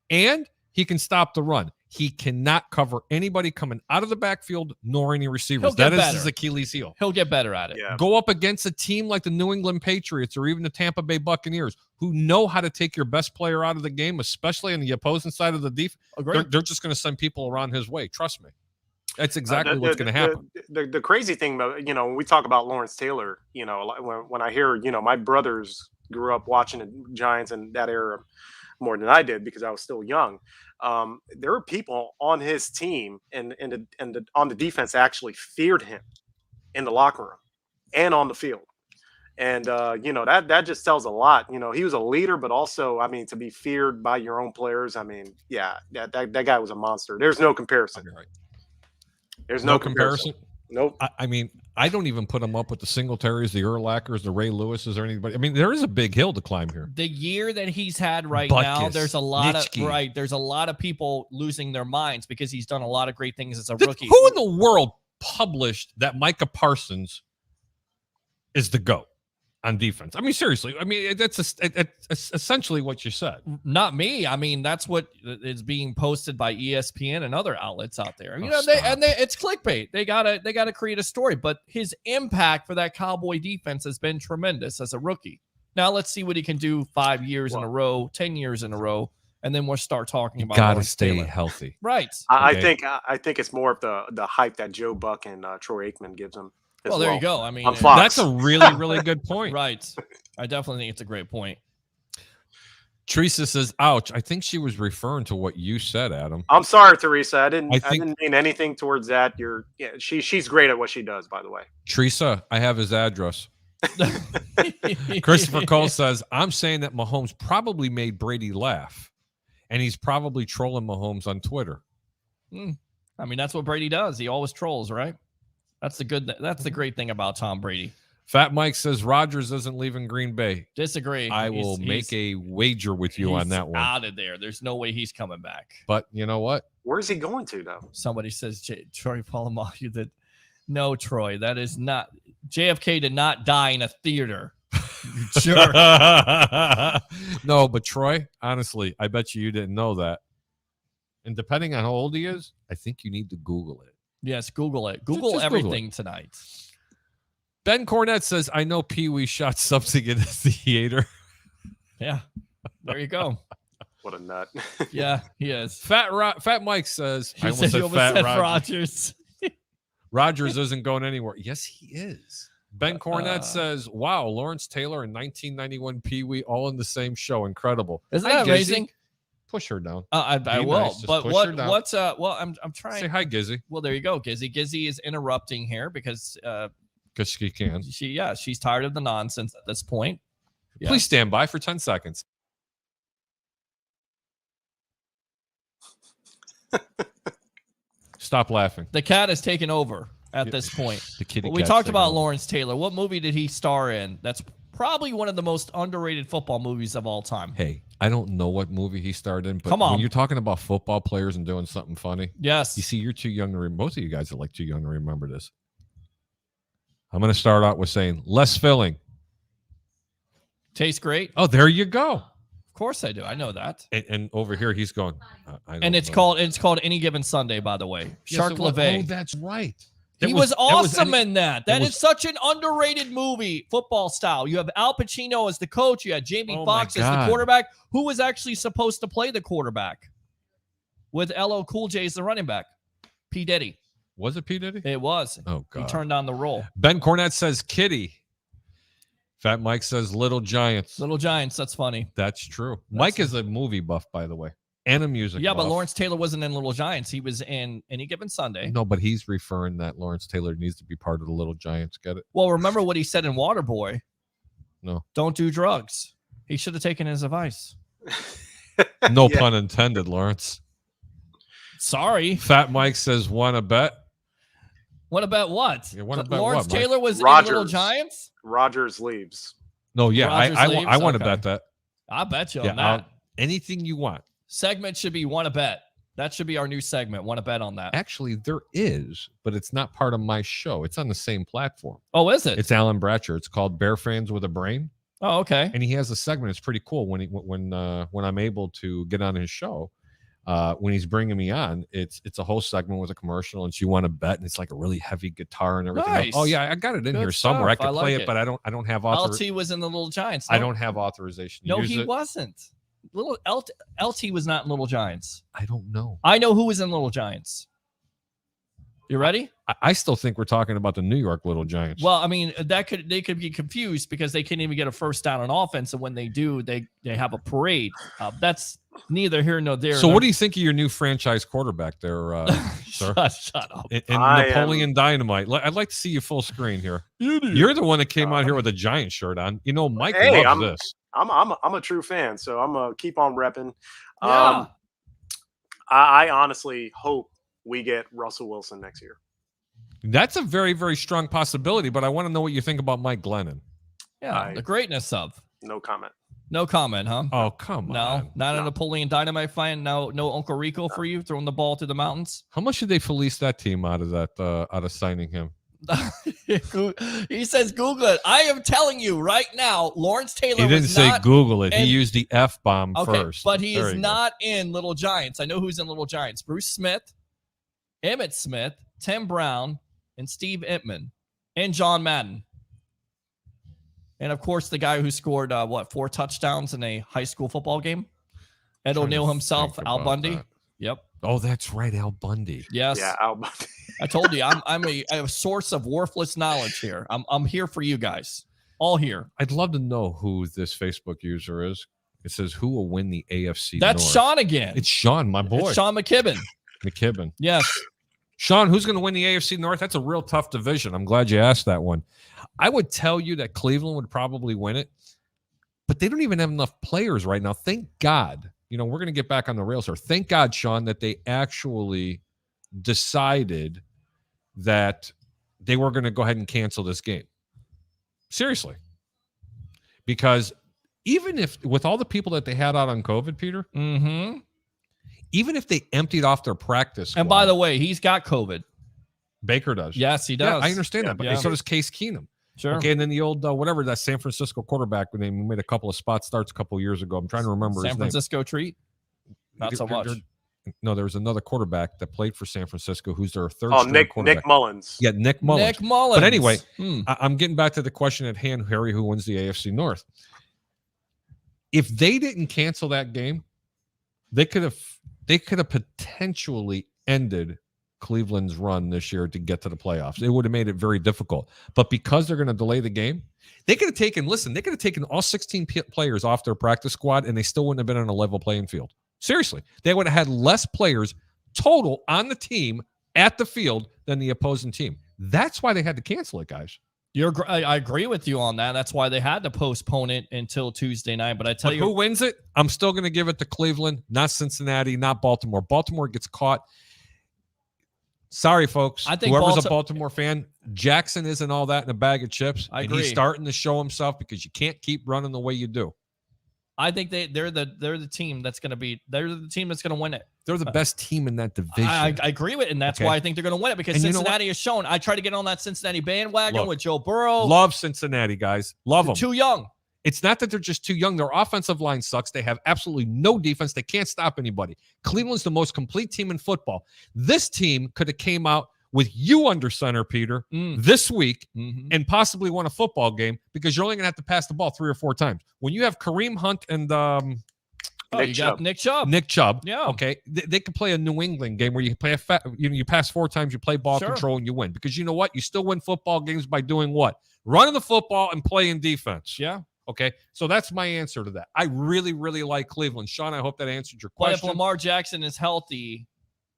and he can stop the run. He cannot cover anybody coming out of the backfield, nor any receivers. That is his Achilles heel. He'll get better at it. Yeah. Go up against a team like the New England Patriots or even the Tampa Bay Buccaneers, who know how to take your best player out of the game, especially on the opposing side of the defense. They're just going to send people around his way. Trust me. That's exactly what's going to happen. The crazy thing, about, when we talk about Lawrence Taylor, when I hear, my brothers grew up watching the Giants in that era more than I did because I was still young. There were people on his team and on the defense that actually feared him in the locker room and on the field. And, that just tells a lot. He was a leader, but also, to be feared by your own players. That guy was a monster. There's no comparison. Right. There's no comparison. Nope. I don't even put him up with the Singletaries, the Urlachers, the Ray Lewises, or anybody. There is a big hill to climb here. The year that he's had now, there's a lot of people losing their minds because he's done a lot of great things as a rookie. Who in the world published that Micah Parsons is the GOAT on defense? Seriously. That's essentially what you said. Not me. That's what is being posted by ESPN and other outlets out there. It's clickbait. They gotta create a story. But his impact for that Cowboy defense has been tremendous as a rookie. Now let's see what he can do 5 years in a row, 10 years in a row, and then we'll start talking about. Got to stay healthy, right? I think it's more of the hype that Joe Buck and Troy Aikman gives him. Well, there you go. That's a really, really good point. Right. I definitely think it's a great point. Teresa says, ouch. I think she was referring to what you said, Adam. I'm sorry, Teresa. I didn't mean anything towards that. She's great at what she does, by the way. Teresa, I have his address. Christopher Cole says, I'm saying that Mahomes probably made Brady laugh, and he's probably trolling Mahomes on Twitter. That's what Brady does. He always trolls, right? That's the great thing about Tom Brady. Fat Mike says Rodgers isn't leaving Green Bay. Disagree. I will make a wager with you on that one. Out of there. There's no way he's coming back. But you know what? Where's he going to, though? Somebody says Troy Polamalu that. No, Troy, that is not. JFK did not die in a theater. Sure. No, but Troy, honestly, I bet you didn't know that. And depending on how old he is, I think you need to Google it. Yes, Google it. Google everything tonight. Ben Cornett says, I know Pee Wee shot something in the theater. Yeah, there you go. What a nut. Yeah, he is. Fat Mike says, I almost said Fat Rodgers. Rodgers isn't going anywhere. Yes, he is. Ben Cornett says, wow, Lawrence Taylor and 1991 Pee Wee all in the same show. Incredible. Isn't that amazing? Push her down. I will. Nice. But I'm trying. Say hi, Gizzy. Well, there you go, Gizzy. Gizzy is interrupting here because she can. She's tired of the nonsense at this point. Yeah. Please stand by for 10 seconds. Stop laughing. The cat has taken over at this point. The kitty. We talked about Lawrence Taylor. What movie did he star in? That's Probably one of the most underrated football movies of all time. Hey, I don't know what movie he starred in, but Come on. when you're talking about football players and doing something funny, Yes. you see, you're too young to remember. Both of you guys are like too young to remember this. I'm going to start out with saying less filling. Tastes great. Oh, there you go. Of course I do. I know that. And over here, he's going. It's called Any Given Sunday, by the way. Shark LeVay. Oh, that's right. He was awesome in that. That is such an underrated movie, football style. You have Al Pacino as the coach. You had Jamie Foxx as the quarterback. Who was actually supposed to play the quarterback? With LL Cool J as the running back. P. Diddy. Was it P. Diddy? It was. Oh, God. He turned down the role. Ben Cornett says Kitty. Fat Mike says Little Giants. Little Giants. That's funny. That's true. Mike is a movie buff, by the way, and a music buff. But Lawrence Taylor wasn't in Little Giants. He was in Any Given Sunday. No, but he's referring that Lawrence Taylor needs to be part of the Little Giants. Get it? Well, remember what he said in Waterboy. No. Don't do drugs. He should have taken his advice. No pun intended, Lawrence. Sorry. Fat Mike says, want to bet? What about what? Yeah, what about Lawrence what, Mike? Taylor was Rodgers. in Little Giants? Rodgers leaves. No, yeah, Rodgers I want to leaves? bet that. I bet you on that. Anything you want. Segment should be Want to Bet. That should be our new segment. Want to bet on that. Actually, there is, but it's not part of my show. It's on the same platform. Oh, is it? It's Alan Bratcher. It's called Bear Fans with a Brain. Oh, okay. And he has a segment. It's pretty cool when I'm able to get on his show. When he's bringing me on, it's a whole segment with a commercial, and you want to bet, and it's like a really heavy guitar and everything. Nice. Oh yeah, I got it in Good here somewhere. I stuff. could I play like it, it. but I don't have LT was in the Little Giants. I don't have authorization. To No, use he it. wasn't. Little LT was not in Little Giants. I don't know. I know who was in Little Giants. You ready? I still think we're talking about the New York Little Giants. Well, I mean, they could be confused because they can't even get a first down on offense, and when they do, they have a parade. That's neither here nor there. So, what do you think of your new franchise quarterback there, sir? Shut up. And Napoleon Dynamite. I'd like to see you full screen here. You're the one that came out here with a Giant shirt on. You know, Mike loves this. I'm a true fan, so I'm gonna keep on repping. Yeah. I honestly hope we get Russell Wilson next year. That's a very, very strong possibility, but I want to know what you think about Mike Glennon. Yeah, the greatness of. No comment. No comment, huh? Oh, come on. Not a Napoleon Dynamite fan. No Uncle Rico for you throwing the ball through the mountains. How much did they fleece that team out of signing him? He says Google it. I am telling you right now, Lawrence Taylor. He didn't say Google it. He used the F-bomb first. But he is not in Little Giants. I know who's in Little Giants. Bruce Smith, Emmitt Smith, Tim Brown, and Steve Entman, and John Madden. And, of course, the guy who scored, 4 touchdowns in a high school football game? Ed O'Neill himself, Al Bundy. That. Yep. Oh, that's right, Al Bundy. Yes. Yeah, Al Bundy. I told you, I'm a source of worthless knowledge here. I'm here for you guys. All here. I'd love to know who this Facebook user is. It says, who will win the AFC That's North? Sean again. It's Sean, my boy. It's Sean McKibben. McKibben. Yes. Sean, who's going to win the AFC North? That's a real tough division. I'm glad you asked that one. I would tell you that Cleveland would probably win it, but they don't even have enough players right now. Thank God. You know, we're going to get back on the rails here. Thank God, Sean, that they actually decided that they were going to go ahead and cancel this game. Seriously. Because even if, with all the people that they had out on COVID, Peter, even if they emptied off their practice squad, and by the way, he's got COVID. Baker does. Yes, he does. Yeah, I understand that, but so does Case Keenum. Sure. Okay, and then the old whatever that San Francisco quarterback name who made a couple of spot starts a couple of years ago. I'm trying to remember his name. San Francisco treat. Not so much. No, there was another quarterback that played for San Francisco who's their third. Nick Mullins. Yeah, Nick Mullins. Nick Mullins. But anyway, I'm getting back to the question at hand, Harry, who wins the AFC North? If they didn't cancel that game, they could have potentially ended Cleveland's run this year to get to the playoffs. It would have made it very difficult. But because they're going to delay the game, they could have taken all 16 players off their practice squad, and they still wouldn't have been on a level playing field. Seriously. They would have had less players total on the team at the field than the opposing team. That's why they had to cancel it, guys. I agree with you on that. That's why they had to postpone it until Tuesday night. But I tell you, who wins it? I'm still going to give it to Cleveland, not Cincinnati, not Baltimore. Baltimore gets caught. Sorry, folks. I think whoever's a Baltimore fan, Jackson isn't all that in a bag of chips. I and agree. He's starting to show himself because you can't keep running the way you do. I think they're the team that's going to win it. They're the best team in that division. I agree with it, and that's why I think they're going to win it because Cincinnati has shown. I try to get on that Cincinnati bandwagon with Joe Burrow. Love Cincinnati, guys. Love them. Too young. It's not that they're just too young. Their offensive line sucks. They have absolutely no defense. They can't stop anybody. Cleveland's the most complete team in football. This team could have came out with you under center, Peter, this week and possibly won a football game because you're only going to have to pass the ball 3 or 4 times. When you have Kareem Hunt and Nick Chubb. Nick Chubb. Yeah. Okay. They could play a New England game where you play you pass 4 times, you play ball control, and you win. Because you know what? You still win football games by doing what? Running the football and playing defense. Yeah. Okay. So that's my answer to that. I really, really like Cleveland. Sean, I hope that answered your question. But if Lamar Jackson is healthy,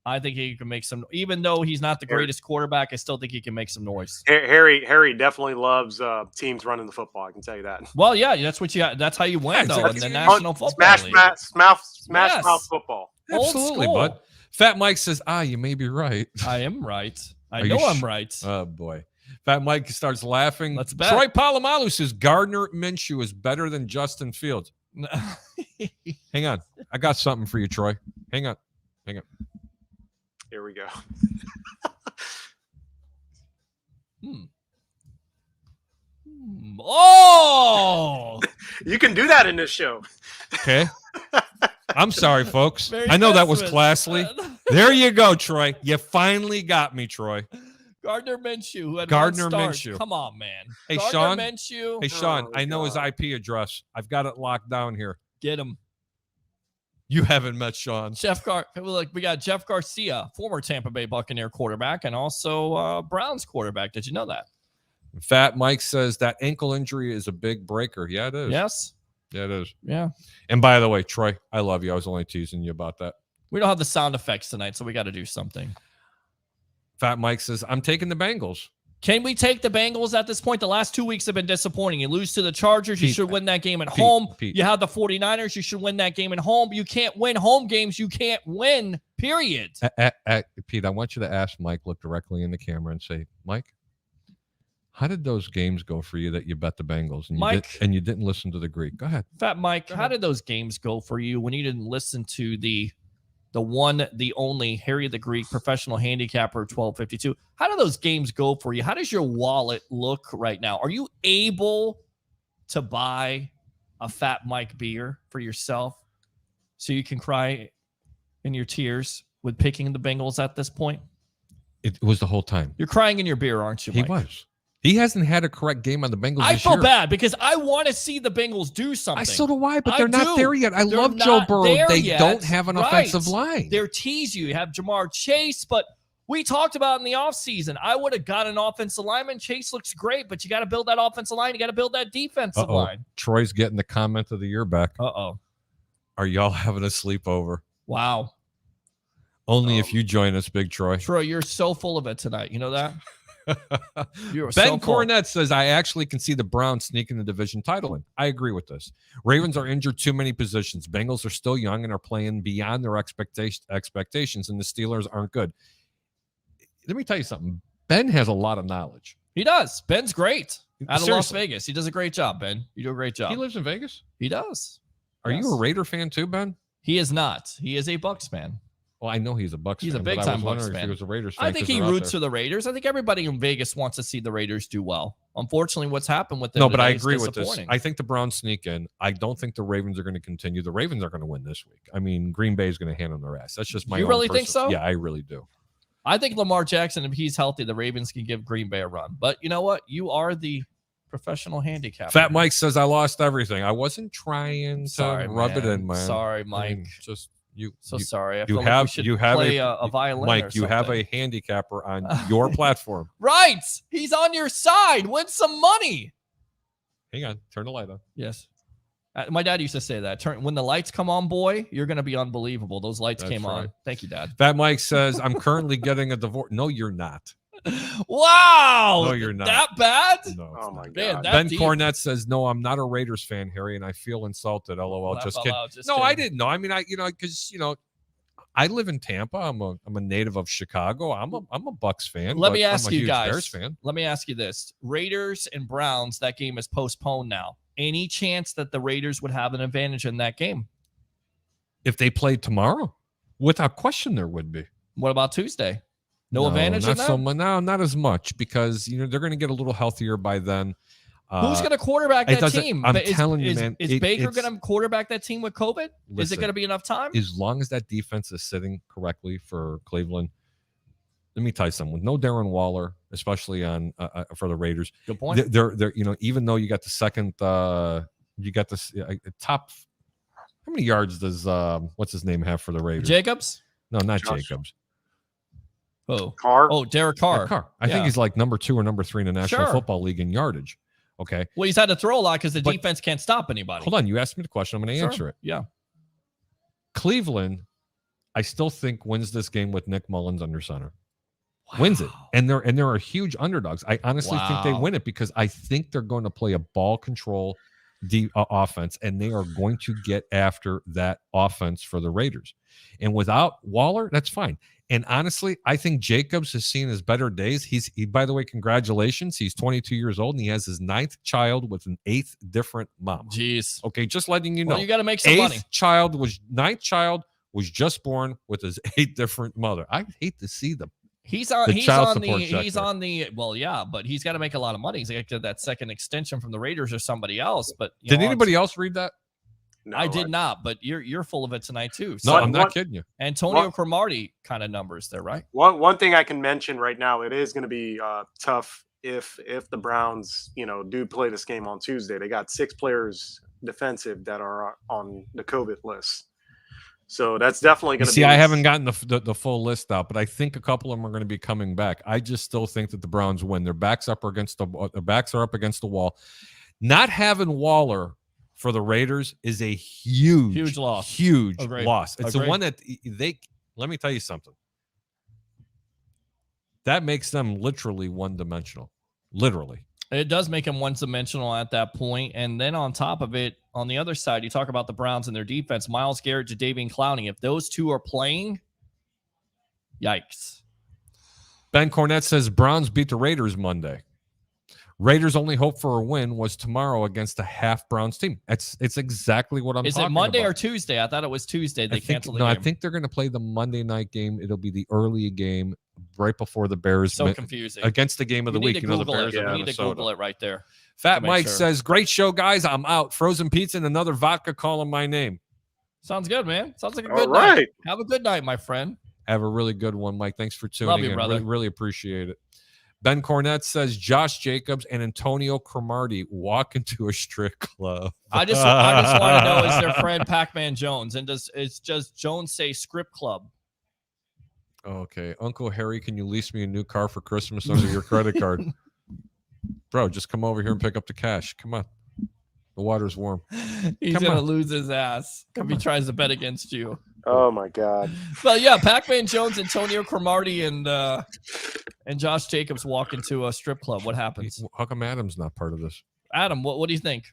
I think he can make some. Even though he's not the greatest quarterback, I still think he can make some noise. Harry definitely loves teams running the football. I can tell you that. Well, yeah, that's how you win though in the National Football League. Smash mouth football. Absolutely, bud. Fat Mike says, you may be right. I am right. I know I'm right. Oh boy. Fat Mike starts laughing. Let's bet. Troy Polamalu says Gardner Minshew is better than Justin Fields. Hang on. I got something for you, Troy. Hang on. Here we go. Oh! You can do that in this show. Okay. I'm sorry, folks. I know that was classy. There you go, Troy. You finally got me, Troy. Gardner Minshew, who had Gardner 1 start. Minshew. Come on, man. Hey, Gardner Sean. Minshew. Hey, Sean. I know his IP address. I've got it locked down here. Get him. You haven't met Sean. We got Jeff Garcia, former Tampa Bay Buccaneer quarterback, and also Browns quarterback. Did you know that? Fat Mike says that ankle injury is a big breaker. Yeah, it is. Yes. Yeah, it is. Yeah. And by the way, Troy, I love you. I was only teasing you about that. We don't have the sound effects tonight, so we got to do something. Fat Mike says, I'm taking the Bengals. Can we take the Bengals at this point? The last 2 weeks have been disappointing. You lose to the Chargers. You should win that game at home. You have the 49ers. You should win that game at home. You can't win home games. You can't win, period. Pete, I want you to ask Mike, look directly in the camera and say, Mike, how did those games go for you that you bet the Bengals and you didn't listen to the Greek? Go ahead. Fat Mike, how did those games go for you when you didn't listen to the one, the only Harry the Greek professional handicapper 1252? How do those games go for you? How does your wallet look right now? Are you able to buy a Fat Mike beer for yourself so you can cry in your tears with picking the Bengals at this point? It was the whole time. You're crying in your beer, aren't you, Mike? He was. He hasn't had a correct game on the Bengals I this feel year. bad because I want to see the Bengals do something. So do I, but they're not there yet. I love Joe Burrow. They don't have an offensive line. They're tease you. You have Jamar Chase, but we talked about in the offseason, I would have got an offensive lineman. Chase looks great, but you got to build that offensive line. You got to build that defensive line. Troy's getting the comment of the year back. Uh-oh. Are y'all having a sleepover? Wow. Only if you join us, Big Troy. Troy, you're so full of it tonight. You know that? Ben Cornett says, I actually can see the Browns sneaking the division title in. I agree with this. Ravens are injured too many positions. Bengals are still young and are playing beyond their expectations, and the Steelers aren't good. Let me tell you something. Ben has a lot of knowledge. He does. Ben's great. Out of Las Vegas. He does a great job, Ben. You do a great job. He lives in Vegas? He does. Are you a Raider fan too, Ben? He is not. He is a Bucs fan. Well, I know he's a Bucs fan. He's a big-time Bucs fan. He was a Raiders fan. I think he roots for the Raiders. I think everybody in Vegas wants to see the Raiders do well. Unfortunately, what's happened with them? No, but I agree with this. I think the Browns sneak in. I don't think the Ravens are going to continue. The Ravens are going to win this week. I mean, Green Bay is going to hand them their ass. That's just my. You really think so? Yeah, I really do. I think Lamar Jackson, if he's healthy, the Ravens can give Green Bay a run. But you know what? You are the professional handicapper. Fat Mike says, I lost everything. I wasn't trying to rub it in, man. Sorry, Mike. I mean, sorry. I feel like we should play a violin. Mike, you have a handicapper on your platform. Right. He's on your side. Win some money. Hang on. Turn the light on. Yes. My dad used to say that. When the lights come on, boy, you're going to be unbelievable. Those lights came on. Thank you, Dad. Fat Mike says, I'm currently getting a divorce. No, you're not. Wow. No, you're not. That bad? No. Oh, my God. Man, Ben Cornett says, no, I'm not a Raiders fan, Harry, and I feel insulted. LOL. Just kidding. No, I didn't know. I mean, because, I live in Tampa. I'm a native of Chicago. I'm a Bucks fan. Let me but ask I'm a you huge guys. Bears fan. Let me ask you this: Raiders and Browns. That game is postponed now. Any chance that the Raiders would have an advantage in that game? If they played tomorrow, without question, there would be. What about Tuesday? No advantage in not that? so much. No, not as much because they're going to get a little healthier by then. Who's going to quarterback that team? I'm telling you, man. Is Baker going to quarterback that team with COVID? Is it going to be enough time? As long as that defense is sitting correctly for Cleveland, let me tell you something. With no Darren Waller, especially on for the Raiders, good point. They're even though you got the second, you got this top. How many yards does what's his name have for the Raiders? Jacobs? No, not Jacobs. Oh, Carr. Oh, Derek Carr. Carr. I think he's like number 2 or number 3 in the National Football League in yardage. Okay. Well, he's had to throw a lot because the defense can't stop anybody. Hold on. You asked me the question. I'm going to answer it. Yeah. Cleveland, I still think wins this game with Nick Mullins under center. Wow. Wins it. And they're a huge underdogs. I honestly think they win it because I think they're going to play a ball control offense, and they are going to get after that offense for the Raiders. And without Waller, that's fine. And honestly, I think Jacobs has seen his better days. He by the way, congratulations. He's 22 years old, and he has his 9th child with an 8th different mom. Jeez. Okay, just letting you know. Well, you got to make some money. 9th child was just born with his 8th different mother. I hate to see the well, yeah, but he's got to make a lot of money. He's got to get that second extension from the Raiders or somebody else. But did anybody else read that? No, I did not, but you're full of it tonight too. So I'm not kidding you. Antonio Cromartie kind of numbers there, right? One thing I can mention right now, it is going to be tough if the Browns, do play this game on Tuesday. They got 6 players defensive that are on the COVID list. So that's definitely going to be. See, I haven't gotten the full list out, but I think a couple of them are going to be coming back. I just still think that the Browns win. Their backs are up against the wall. Not having Waller for the Raiders is a huge loss. Huge loss. It's the one that let me tell you something. That makes them literally one-dimensional. Literally. It does make them one-dimensional at that point. And then on top of it, on the other side, you talk about the Browns and their defense, Myles Garrett, Jadeveon Clowney. If those two are playing, yikes. Ben Cornett says Browns beat the Raiders Monday. Raiders' only hope for a win was tomorrow against a half Browns team. It's exactly what I'm talking about. Is it Monday or Tuesday? I thought it was Tuesday. They canceled the game. No, I think they're going to play the Monday night game. It'll be the early game right before the Bears. So confusing. Against the game of the week. The Bears we need to Google it right there. Fat Mike says, great show, guys. I'm out. Frozen pizza and another vodka calling my name. Sounds good, man. Sounds like a good night. Have a good night, my friend. Have a really good one, Mike. Thanks for tuning in. Brother. Really appreciate it. Ben Cornett says Josh Jacobs and Antonio Cromartie walk into a strip club. I just want to know, is their friend Pac-Man Jones? And does Jones say strip club? Okay. Uncle Harry, can you lease me a new car for Christmas under your credit card? Bro, just come over here and pick up the cash. Come on. The water's warm. He's going to lose his ass if he tries to bet against you. Oh, my God. But, yeah, Pac-Man Jones, Antonio Cromartie, and Josh Jacobs walk into a strip club. What happens? How come Adam's not part of this? Adam, what do you think?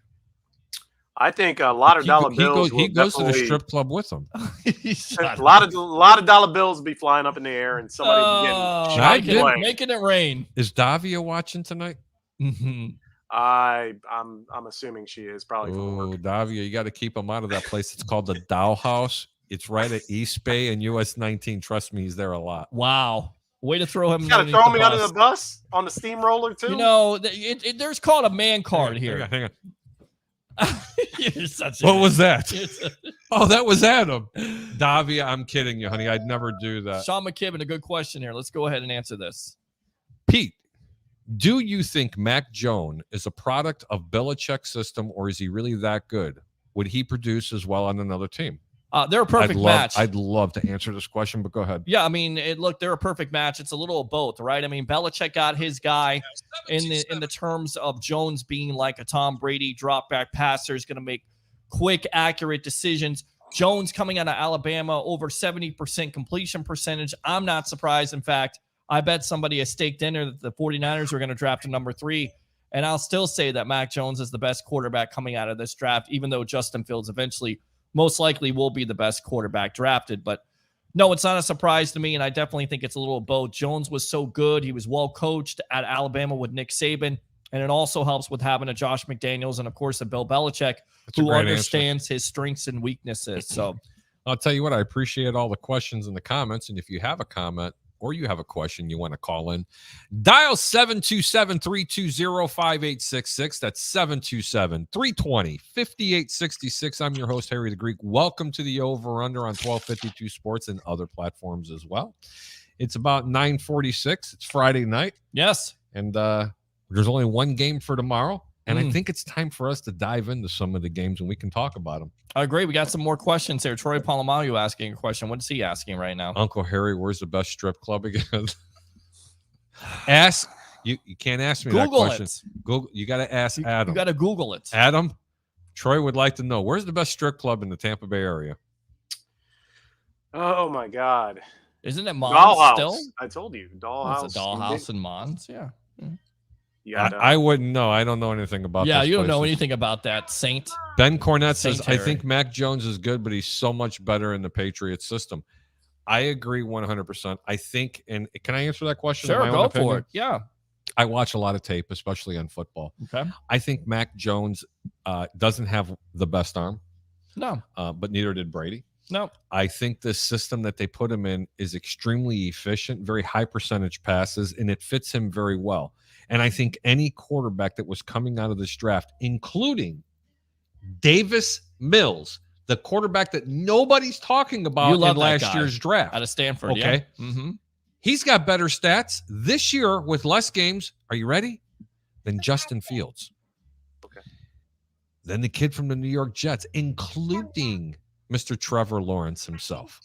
I think a lot of dollar bills. He goes to the strip club with them. a lot of dollar bills will be flying up in the air, and somebody making it rain. Is Davia watching tonight? Mm-hmm. I'm assuming she is probably. Oh, Davia, you got to keep him out of that place. It's called the Dow House. It's right at East Bay and US 19. Trust me, he's there a lot. Wow. Way to throw him. You got to throw me under the bus on the steamroller too. There's called a man card here. Hang on. What was that? Oh, that was Adam. Davia, I'm kidding you, honey. I'd never do that. Sean McKibben, a good question here. Let's go ahead and answer this. Pete, do you think Mac Jones is a product of Belichick's system, or is he really that good? Would he produce as well on another team? They're a perfect match. I'd love to answer this question, but go ahead. Yeah, I mean, they're a perfect match. It's a little of both, right? I mean, Belichick got his guy in the terms of Jones being like a Tom Brady drop back passer, is going to make quick, accurate decisions. Jones coming out of Alabama, over 70% completion percentage. I'm not surprised. In fact, I bet somebody a steak dinner that the 49ers are going to draft a number 3. And I'll still say that Mac Jones is the best quarterback coming out of this draft, even though Justin Fields eventually most likely will be the best quarterback drafted. But No, it's not a surprise to me, and I definitely think it's a little both. Jones was so good. He was well coached at Alabama with Nick Saban, and it also helps with having a Josh McDaniels and, of course, a Bill Belichick who understands his strengths and weaknesses. So I'll tell you what, I appreciate all the questions and the comments, and if you have a comment or you have a question you want to call in, dial 727-320-5866. That's 727-320-5866. I'm your host, Harry the Greek. Welcome to the Over-Under on 1252 Sports and other platforms as well. It's about 9:46. It's Friday night. yes. And there's only one game for tomorrow. And I think it's time for us to dive into some of the games and we can talk about them. I agree. We got some more questions here. Troy Polamalu asking a question. What is he asking right now? Uncle Harry, where's the best strip club again? Ask. You can't ask me Google that question. it. Google. You got to ask Adam. You got to Google it. Adam, Troy would like to know, where's the best strip club in the Tampa Bay area? Oh my God. Isn't it Mons Dollhouse. still? I told you. Dollhouse. It's a Dollhouse in Mons. Yeah. I wouldn't know. I don't know anything about Yeah, those you don't know places. anything about that, Saint. Ben Cornett says, Saint I Harry. think Mac Jones is good, but he's so much better in the Patriots system. I agree 100%. I think, and can I answer that question? in Sure, my own go opinion? for it. Yeah. I watch a lot of tape, especially on football. Okay. I think Mac Jones doesn't have the best arm, No. but neither did Brady. No. I think the system that they put him in is extremely efficient, very high percentage passes, and it fits him very well. And I think any quarterback that was coming out of this draft, including Davis Mills, the quarterback that nobody's talking about You love in that last guy. year's draft. Out of Stanford. Okay. Yeah. Mm-hmm. He's got better stats this year with less games. Are you ready? Than Justin Fields. Okay. Then the kid from the New York Jets, including Mr. Trevor Lawrence himself.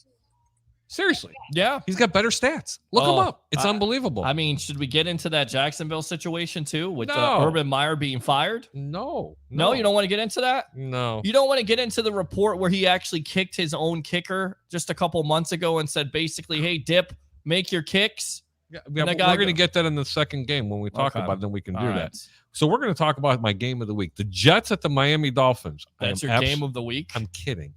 Seriously. Yeah. He's got better stats. Look him up. It's unbelievable. I mean, should we get into that Jacksonville situation too with No. Urban Meyer being fired? No. No, you don't want to get into that? No. You don't want to get into the report where he actually kicked his own kicker just a couple months ago and said basically, hey, Dip, make your kicks. Yeah, And we're going to get that in the second game when we talk Okay. about it. Then we can do All that. right. So we're going to talk about my game of the week. The Jets at the Miami Dolphins. That's your game of the week? I'm kidding.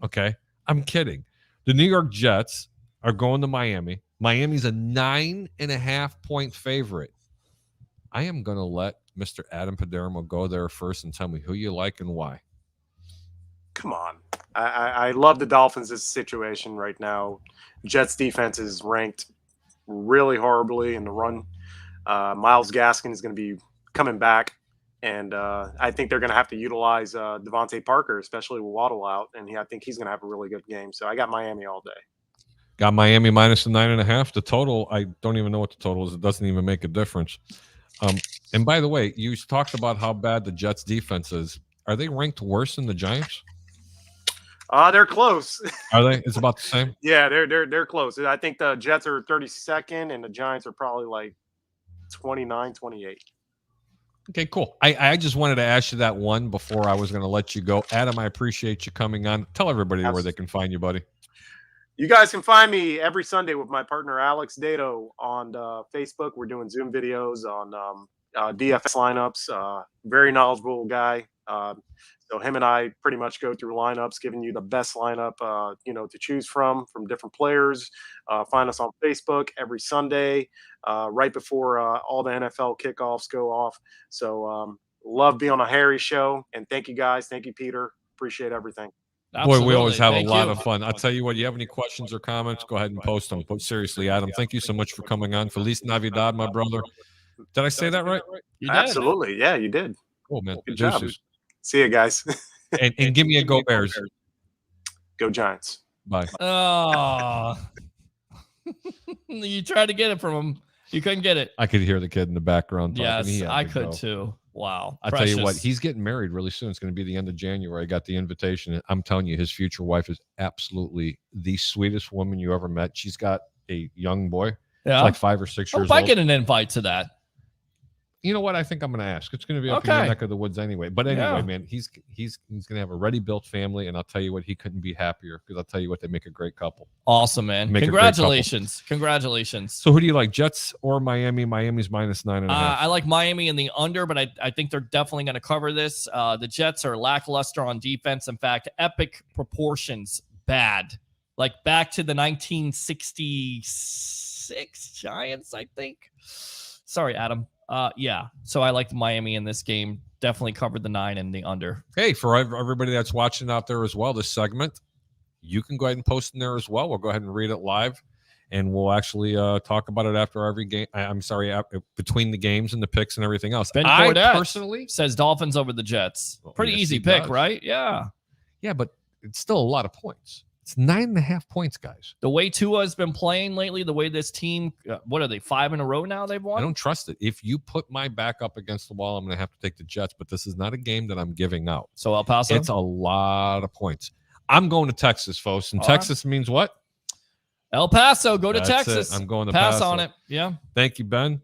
Okay. I'm kidding. The New York Jets are going to Miami. Miami's a 9.5-point favorite. I am going to let Mr. Adam Padermo go there first and tell me who you like and why. Come on. I love the Dolphins' situation right now. Jets defense is ranked really horribly in the run. Myles Gaskin is going to be coming back. And I think they're going to have to utilize Devontae Parker, especially with Waddle out. And I think he's going to have a really good game. So I got Miami all day. Got Miami minus the 9.5. The total, I don't even know what the total is. It doesn't even make a difference. And by the way, you talked about how bad the Jets defense is. Are they ranked worse than the Giants? They're close. Are they? It's about the same. Yeah, they're close. I think the Jets are 32nd and the Giants are probably like 29, 28. Okay, cool. I just wanted to ask you that one before I was going to let you go. Adam, I appreciate you coming on. Tell everybody where they can find you, buddy. You guys can find me every Sunday with my partner Alex Dato on Facebook. We're doing Zoom videos on DFS lineups. Very knowledgeable guy. So him and I pretty much go through lineups, giving you the best lineup to choose from different players. Find us on Facebook every Sunday, right before all the NFL kickoffs go off. So love being on a Harry show, and thank you guys. Thank you, Peter. Appreciate everything. Absolutely. Boy, we always have Thank a lot you. of fun. I'll tell you what, you have any questions or comments, go ahead and post them. But seriously, Adam, thank you so much for coming on. Feliz Navidad, my brother. Did I say that right? You did. Absolutely. Yeah, you did. Cool, man. Good job. Deuces. See you guys. And give me a Go Bears. Go Giants. Bye. Oh. You tried to get it from him. You couldn't get it. I could hear the kid in the background talking. Yes, He had I to could go. too. Wow. I'll tell you what, Precious. he's getting married really soon. It's going to be the end of January. I got the invitation. I'm telling you, his future wife is absolutely the sweetest woman you ever met. She's got a young boy, Yeah. like 5 or 6 What years if I old. get an invite to that? You know what? I think I'm going to ask. It's going to be up in Okay. your neck of the woods anyway. But anyway, Yeah. man, he's going to have a ready-built family, and I'll tell you what, he couldn't be happier because I'll tell you what, they make a great couple. Awesome, man. Make a great couple. Congratulations. Congratulations. So who do you like, Jets or Miami? Miami's minus 9.5. I like Miami in the under, but I think they're definitely going to cover this. The Jets are lackluster on defense. In fact, epic proportions bad like back to the 1966 Giants, I think. Sorry, Adam. Yeah. So I liked Miami in this game. Definitely covered the 9 and the under. Hey, for everybody that's watching out there as well, this segment, you can go ahead and post in there as well. We'll go ahead and read it live, and we'll actually talk about it after every game. I'm sorry, between the games and the picks and everything else. Ben I Cordette personally says Dolphins over the Jets. Pretty yes, easy he pick, does. right? Yeah. Yeah, but it's still a lot of points. It's 9.5 points, guys. The way Tua has been playing lately, the way this team, what are they, 5 in a row now they've won? I don't trust it. If you put my back up against the wall, I'm going to have to take the Jets, but this is not a game that I'm giving out. So El Paso? It's a lot of points. I'm going to Texas, folks, and All Texas means what? El Paso, go to That's Texas. it. I'm going to pass Paso. on it. Yeah. Thank you, Ben.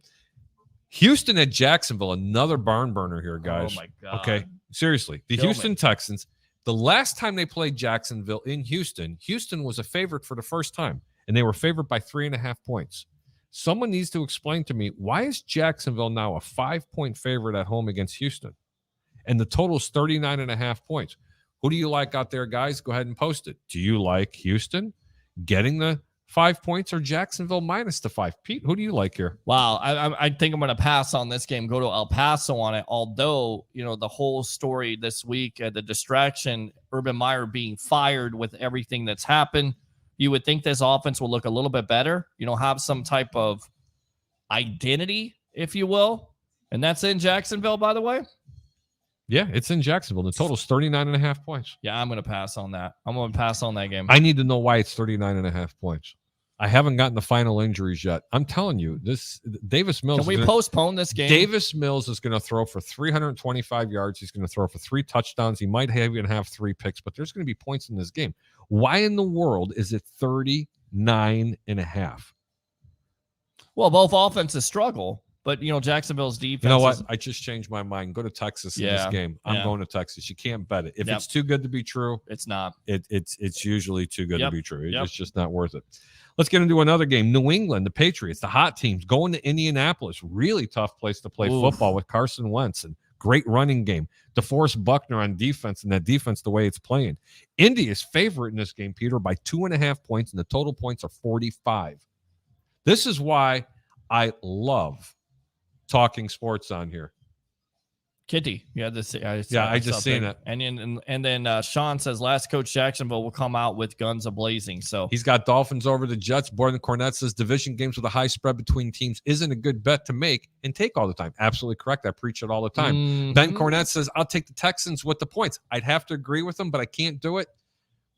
Houston at Jacksonville, another barn burner here, guys. Oh, my God. Okay, seriously. The Kill Houston me. Texans, the last time they played Jacksonville in Houston, Houston was a favorite for the first time, and they were favored by 3.5 points. Someone needs to explain to me, why is Jacksonville now a 5-point favorite at home against Houston? And the total is 39.5 points. Who do you like out there, guys? Go ahead and post it. Do you like Houston getting the 5 points or Jacksonville minus the 5? Pete, who do you like here? Wow. I think I'm going to pass on this game, go to El Paso on it. Although, the whole story this week, the distraction, Urban Meyer being fired with everything that's happened, you would think this offense will look a little bit better, have some type of identity, if you will. And that's in Jacksonville, by the way. Yeah, it's in Jacksonville. The total's 39.5 points. Yeah, I'm going to pass on that. I'm going to pass on that game. I need to know why it's 39.5 points. I haven't gotten the final injuries yet. I'm telling you, this Davis Mills. Can we postpone this game? Davis Mills is going to throw for 325 yards. He's going to throw for 3 touchdowns. He might even have 3 picks, but there's going to be points in this game. Why in the world is it 39.5? Well, both offenses struggle. But, Jacksonville's defense. You know what? I just changed my mind. Go to Texas in this game. I'm Yeah. going to Texas. You can't bet it. If Yep. it's too good to be true, It's not. it's usually too good to be true. Yep. It's just not worth it. Let's get into another game. New England, the Patriots, the hot teams, going to Indianapolis. Really tough place to play football with Carson Wentz, and great running game. DeForest Buckner on defense, and that defense the way it's playing. Indy is favorite in this game, Peter, by 2.5 points, and the total points are 45. This is why I love talking sports on here. Kitty. Yeah, I just seen it. And then Sean says last coach Jacksonville will come out with guns a-blazing. So he's got Dolphins over the Jets. Borden Cornett says division games with a high spread between teams isn't a good bet to make and take all the time. Absolutely correct. I preach it all the time. Mm-hmm. Ben Cornett says I'll take the Texans with the points. I'd have to agree with him, but I can't do it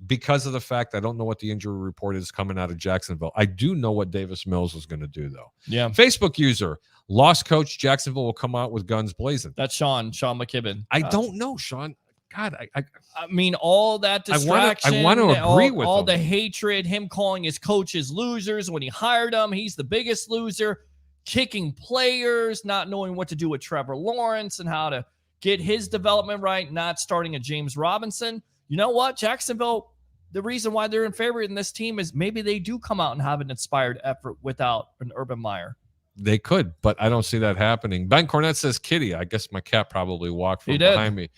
because of the fact I don't know what the injury report is coming out of Jacksonville. I do know what Davis Mills is going to do, though. Yeah. Facebook user, lost coach, Jacksonville will come out with guns blazing. That's Sean McKibben. I don't know, Sean. God, I mean, all that distraction. I want to agree with all him. the hatred, him calling his coaches losers when he hired them. He's the biggest loser, kicking players, not knowing what to do with Trevor Lawrence and how to get his development right, not starting a James Robinson. You know what? Jacksonville, the reason why they're in favor in this team is maybe they do come out and have an inspired effort without an Urban Meyer. They could, but I don't see that happening. Ben Cornett says kitty. I guess my cat probably walked from He did. behind me.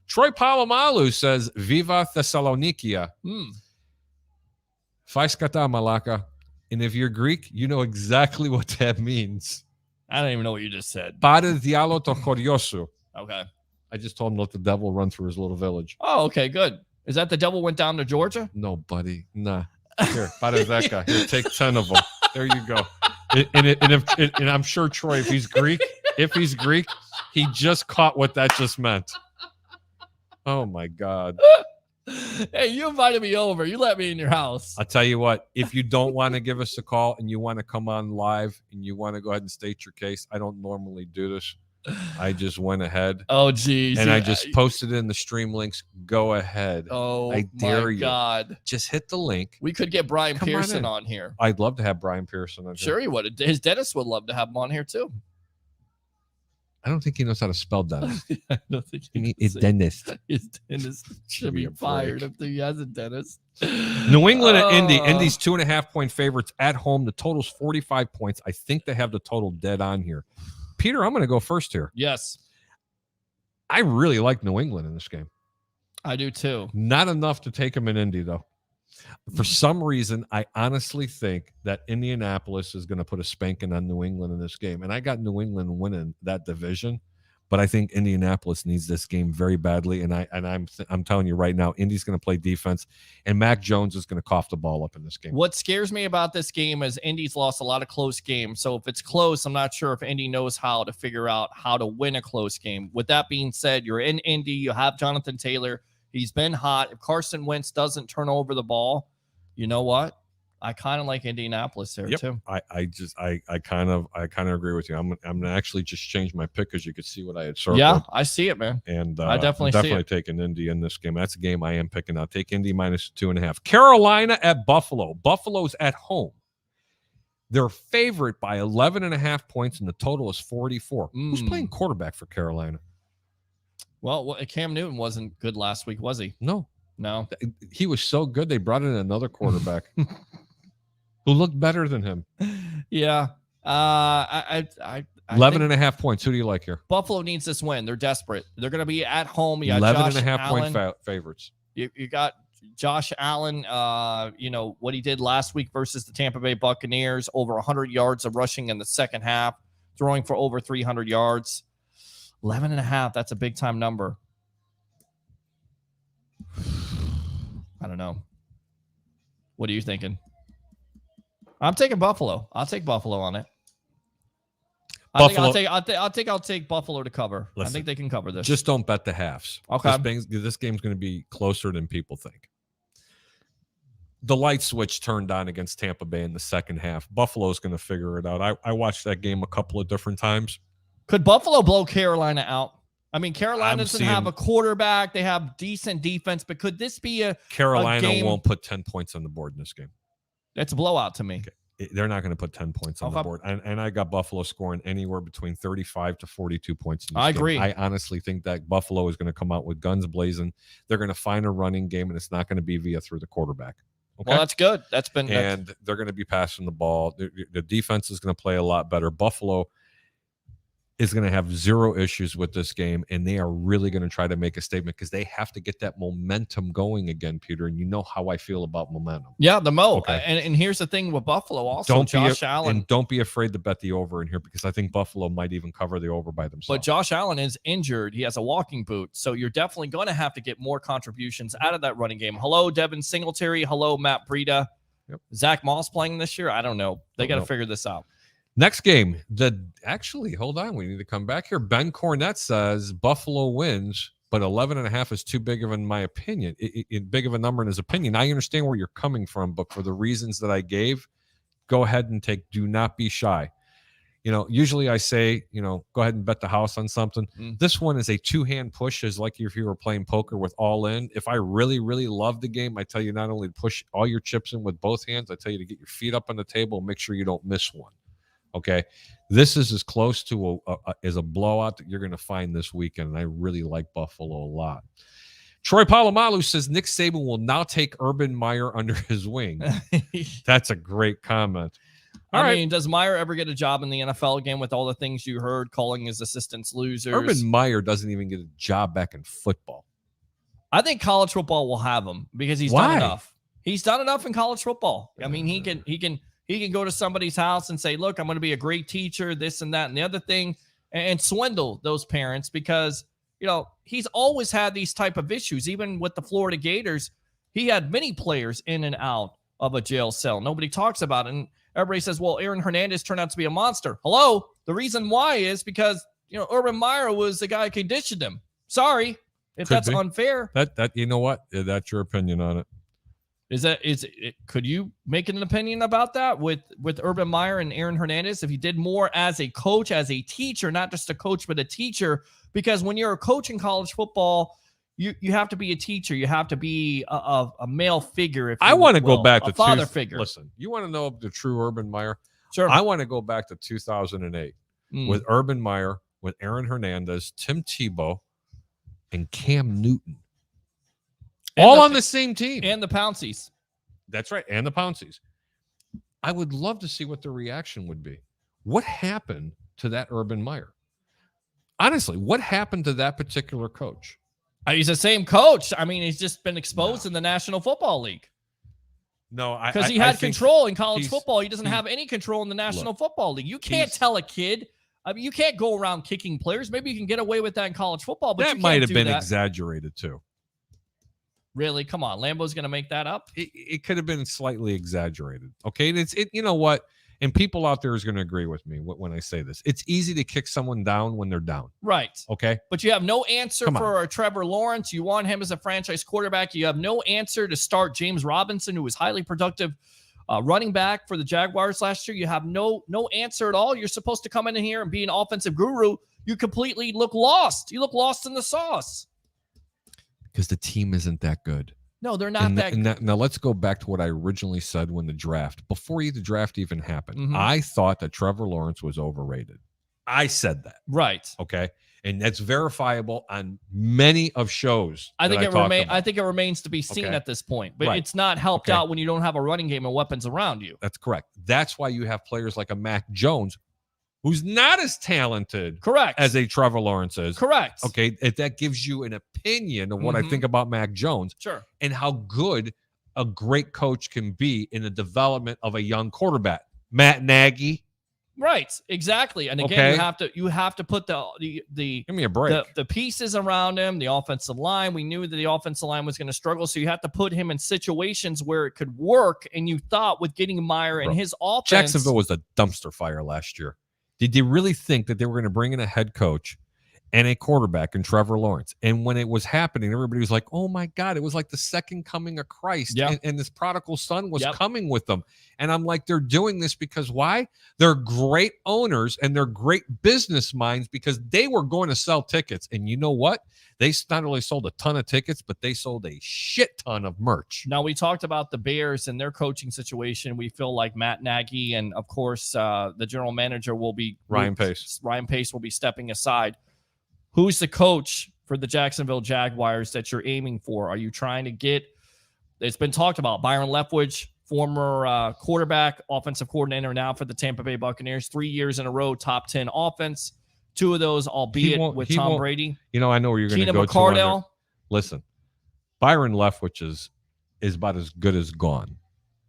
Troy Palamalu says Viva Thessalonikia. Faiskata Malaka. And if you're Greek, you know exactly what that means. I don't even know what you just said. Pare dialo to koriosu. Okay. I just told him to let the devil run through his little village. Oh, okay, good. Is that the devil went down to Georgia? No, buddy. Nah. Here, pare zeka. Here, take 10 of them. There you go. And I'm sure Troy, if he's Greek, he just caught what that just meant. Oh my God. Hey, you invited me over. You let me in your house. I'll tell you what, if you don't want to give us a call and you want to come on live and you want to go ahead and state your case, I don't normally do this. I just went ahead. Oh, geez. And I just posted in the stream links. Go ahead. Oh, I dare my you. God. Just hit the link. We could get Brian Come Pearson on on here. I'd love to have Brian Pearson on here. Sure he would. His dentist would love to have him on here, too. I don't think he knows how to spell dentist. I don't think It's dentist. his dentist should be fired if he has a dentist. New England at Indy. Indy's 2.5-point favorites at home. The total's 45 points. I think they have the total dead on here. Peter, I'm going to go first here. Yes. I really like New England in this game. I do, too. Not enough to take them in Indy, though. For some reason, I honestly think that Indianapolis is going to put a spanking on New England in this game. And I got New England winning that division, but I think Indianapolis needs this game very badly. And I'm telling you right now, Indy's going to play defense, and Mac Jones is going to cough the ball up in this game. What scares me about this game is Indy's lost a lot of close games. So if it's close, I'm not sure if Indy knows how to figure out how to win a close game. With that being said, you're in Indy. You have Jonathan Taylor. He's been hot. If Carson Wentz doesn't turn over the ball, you know what? I kind of like Indianapolis there too. I kind of agree with you. I'm gonna actually just change my pick because you could see what I had circled. Yeah, I see it, man. And I definitely I'm see it. taking Indy in this game. That's a game I am picking out. Take Indy minus 2.5. Carolina at Buffalo. Buffalo's at home. They're favorite by 11.5 points, and the total is 44. Who's playing quarterback for Carolina? Well, Cam Newton wasn't good last week, was he? No. He was so good they brought in another quarterback who looked better than him. Yeah. I 11.5 points. Who do you like here? Buffalo needs this win. They're desperate. They're going to be at home. You got 11.5 point favorites. You got Josh Allen, what he did last week versus the Tampa Bay Buccaneers, over 100 yards of rushing in the second half, throwing for over 300 yards. 11.5, that's a big time number. I don't know. What are you thinking? I'm taking Buffalo. I'll take Buffalo on it. I'll take Buffalo to cover. Listen, I think they can cover this. Just don't bet the halves. Okay. This game's going to be closer than people think. The light switch turned on against Tampa Bay in the second half. Buffalo's going to figure it out. I watched that game a couple of different times. Could Buffalo blow Carolina out? I mean, Carolina doesn't have a quarterback. They have decent defense, but could this be Carolina a game? Won't put 10 points on the board in this game. That's a blowout to me. Okay. They're not going to put 10 points on the board. And I got Buffalo scoring anywhere between 35 to 42 points in this game. Agree. I honestly think that Buffalo is going to come out with guns blazing. They're going to find a running game, and it's not going to be through the quarterback. Okay? Well, that's good. They're going to be passing the ball. The defense is going to play a lot better. Buffalo is going to have zero issues with this game, and they are really going to try to make a statement because they have to get that momentum going again, Peter, and you know how I feel about momentum. Yeah, the mo. Okay. And here's the thing with Buffalo also, Josh Allen. And don't be afraid to bet the over in here because I think Buffalo might even cover the over by themselves. But Josh Allen is injured. He has a walking boot, so you're definitely going to have to get more contributions out of that running game. Hello, Devin Singletary. Hello, Matt Breida. Yep. Zach Moss playing this year? I don't know. They got to figure this out. Next game, hold on. We need to come back here. Ben Cornett says Buffalo wins, but 11.5 is too big of, in my opinion, big of a number in his opinion. I understand where you're coming from, but for the reasons that I gave, go ahead and do not be shy. Usually I say, go ahead and bet the house on something. This one is a two-hand push, is like if you were playing poker with all in. If I really, really love the game, I tell you not only to push all your chips in with both hands, I tell you to get your feet up on the table and make sure you don't miss one. Okay, this is as close to as a blowout that you're going to find this weekend, and I really like Buffalo a lot. Troy Polamalu says Nick Saban will now take Urban Meyer under his wing. That's a great comment. I mean, does Meyer ever get a job in the NFL again with all the things you heard, calling his assistants losers? Urban Meyer doesn't even get a job back in football. I think college football will have him because he's done enough. He's done enough in college football. I mean, he can go to somebody's house and say, look, I'm going to be a great teacher, this and that and the other thing, and swindle those parents because, he's always had these type of issues. Even with the Florida Gators, he had many players in and out of a jail cell. Nobody talks about it. And everybody says, well, Aaron Hernandez turned out to be a monster. Hello? The reason why is because, Urban Meyer was the guy who conditioned him. Sorry if that's unfair. That you know what? That's your opinion on it. Could you make an opinion about that with Urban Meyer and Aaron Hernandez if he did more as a coach, as a teacher, not just a coach, but a teacher? Because when you're a coach in college football, you have to be a teacher. You have to be a male figure. I want to go back to father figure. Listen, you want to know the true Urban Meyer? Sure. I want to go back to 2008 with Urban Meyer, with Aaron Hernandez, Tim Tebow, and Cam Newton. All on the same team. And the Pounceys. That's right. And the Pounceys. I would love to see what the reaction would be. What happened to that Urban Meyer? Honestly, what happened to that particular coach? He's the same coach. I mean, he's just been exposed in the National Football League. No, because he had control in college football. He doesn't have any control in the National Football League. You can't tell a kid. I mean, you can't go around kicking players. Maybe you can get away with that in college football, but that might have been exaggerated too. Really? Come on. Lambeau's going to make that up? It could have been slightly exaggerated. Okay. You know what? And people out there is going to agree with me when I say this. It's easy to kick someone down when they're down. Right. Okay. But you have no answer for Trevor Lawrence. You want him as a franchise quarterback. You have no answer to start James Robinson, who was highly productive running back for the Jaguars last year. You have no answer at all. You're supposed to come in here and be an offensive guru. You completely look lost. You look lost in the sauce. Because the team isn't that good. No, they're not that good. Now, let's go back to what I originally said when the draft, before the draft even happened. Mm-hmm. I thought that Trevor Lawrence was overrated. I said that. Right. Okay. And that's verifiable on many of shows. I think it remains to be seen at this point. But it's not helped out when you don't have a running game and weapons around you. That's correct. That's why you have players like a Mac Jones, who's not as talented as a Trevor Lawrence is. Correct. Okay. That gives you an opinion of what I think about Mac Jones. Sure. And how good a great coach can be in the development of a young quarterback. Matt Nagy. Right. Exactly. And again, you have to put the give me a break. The pieces around him, the offensive line. We knew that the offensive line was going to struggle. So you have to put him in situations where it could work. And you thought with getting Meyer and his offense. Jacksonville was a dumpster fire last year. Did they really think that they were going to bring in a head coach and a quarterback in Trevor Lawrence? And when it was happening, everybody was like, oh my God, it was like the second coming of Christ. Yep. And this prodigal son was coming with them. And I'm like, they're doing this because why? They're great owners and they're great business minds because they were going to sell tickets. And you know what? They not only sold a ton of tickets, but they sold a shit ton of merch. Now, we talked about the Bears and their coaching situation. We feel like Matt Nagy and, of course, the general manager will be Ryan Pace. Ryan Pace will be stepping aside. Who's the coach for the Jacksonville Jaguars that you're aiming for? Are you trying to get – it's been talked about. Byron Leftwich, former quarterback, offensive coordinator now for the Tampa Bay Buccaneers, 3 years in a row, top 10 offense. 2 of those, albeit with Tom Brady. You know, I know where you're going to go to. Listen, Byron Leftwich is about as good as gone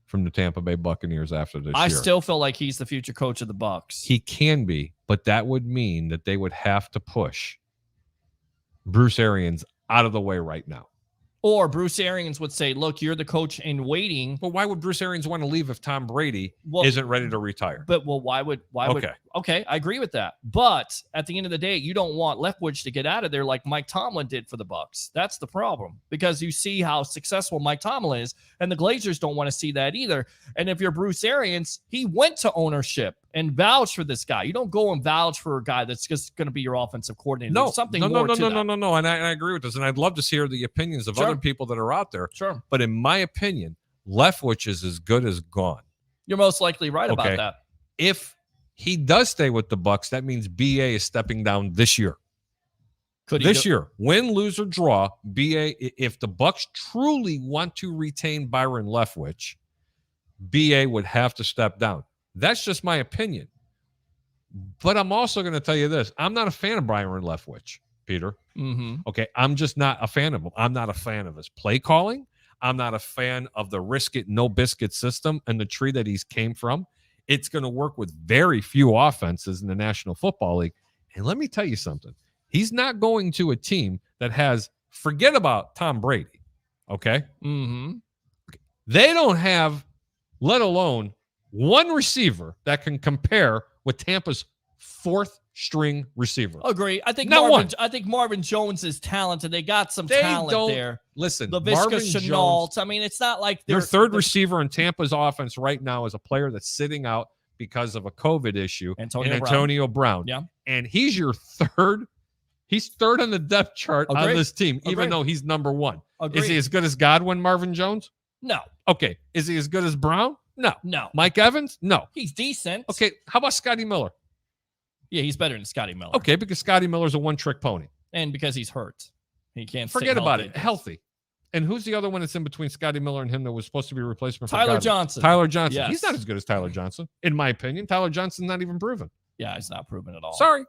from the Tampa Bay Buccaneers after this year. I still feel like he's the future coach of the Bucs. He can be, but that would mean that they would have to push Bruce Arians out of the way right now. Or Bruce Arians would say, look, you're the coach in waiting. But why would Bruce Arians want to leave if Tom Brady isn't ready to retire? But why would okay, I agree with that. But at the end of the day, you don't want Leftwich to get out of there like Mike Tomlin did for the Bucs. That's the problem. Because you see how successful Mike Tomlin is, and the Glazers don't want to see that either. And if you're Bruce Arians, he went to ownership and vouched for this guy. You don't go and vouch for a guy that's just going to be your offensive coordinator. No, There's something more to that. No. And I agree with this. And I'd love to hear the opinions of other people that are out there. Sure. But in my opinion, Leftwich is as good as gone. You're most likely right about that. If he does stay with the Bucs, that means BA is stepping down this year. This year, win, lose, or draw, BA, if the Bucs truly want to retain Byron Leftwich, BA would have to step down. That's just my opinion. But I'm also going to tell you this. I'm not a fan of Byron Leftwich, Peter. Mm-hmm. Okay, I'm just not a fan of him. I'm not a fan of his play calling. I'm not a fan of the risk it, no biscuit system and the tree that he's came from. It's going to work with very few offenses in the National Football League. And let me tell you something. He's not going to a team that has, forget about Tom Brady, okay? Mm-hmm. They don't have, let alone one receiver that can compare with Tampa's fourth string receiver. Agree. I think Marvin Jones is talented. They got some talent there. Listen, Marvin Jones. I mean, it's not like their third receiver in Tampa's offense right now is a player that's sitting out because of a COVID issue. Antonio Brown. Yeah. And he's your third. He's third on the depth chart on this team, even though he's number one. Is he as good as Godwin, Marvin Jones? No. Okay. Is he as good as Brown? No. No. Mike Evans? No. He's decent. Okay. How about Scotty Miller? Yeah, he's better than Scotty Miller. Okay, because Scotty Miller's a one-trick pony. And because he's hurt. He can't forget about it. Healthy. And who's the other one that's in between Scotty Miller and him that was supposed to be a replacement for Tyler Johnson? Tyler Johnson. Yes. He's not as good as Tyler Johnson, in my opinion. Tyler Johnson's not even proven. Yeah, he's not proven at all. Sorry.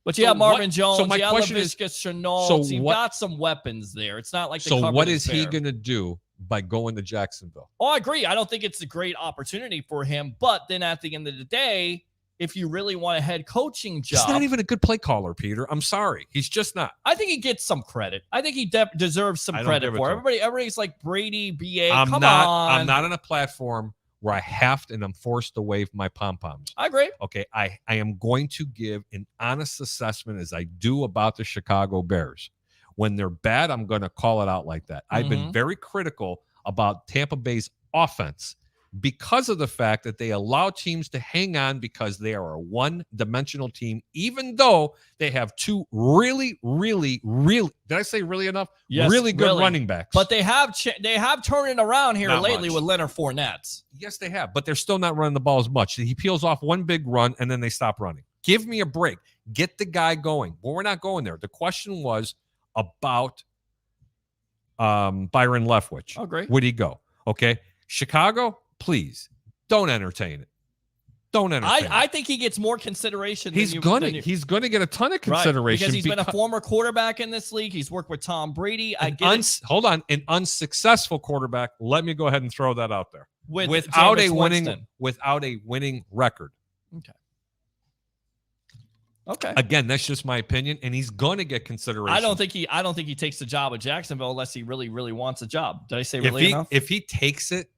But you have Marvin Jones. So my question is, Chenault. You've got some weapons there. It's not like the so what is he going to do by going to Jacksonville. Oh, I agree. I don't think it's a great opportunity for him. But then at the end of the day, if you really want a head coaching job. He's not even a good play caller, Peter. I'm sorry. He's just not. I think he gets some credit. I think he deserves some credit for it. Everybody's like Brady, BA. I'm not on a platform where I have to and I'm forced to wave my pom-poms. I agree. Okay. I am going to give an honest assessment as I do about the Chicago Bears. When they're bad, I'm going to call it out like that. I've been very critical about Tampa Bay's offense because of the fact that they allow teams to hang on because they are a one-dimensional team, even though they have two really, did I say really enough? Yes, really good running backs. But they have turned it around here Not lately much. with Leonard Fournette. Yes, they have, but they're still not running the ball as much. He peels off one big run, and then they stop running. Give me a break. Get the guy going. Well, we're not going there. The question was about Byron Leftwich. Oh, great. Would he go? Okay. Chicago, please don't entertain it. Don't entertain it. I think he gets more consideration. He's going to get a ton of consideration. Right, because he's been a former quarterback in this league. He's worked with Tom Brady. Hold on. An unsuccessful quarterback. Let me go ahead and throw that out there. Without a winning record. Okay. Again, that's just my opinion, and he's going to get consideration. I don't think he takes the job at Jacksonville unless he really, really wants a job. Did I say really enough? If he takes it,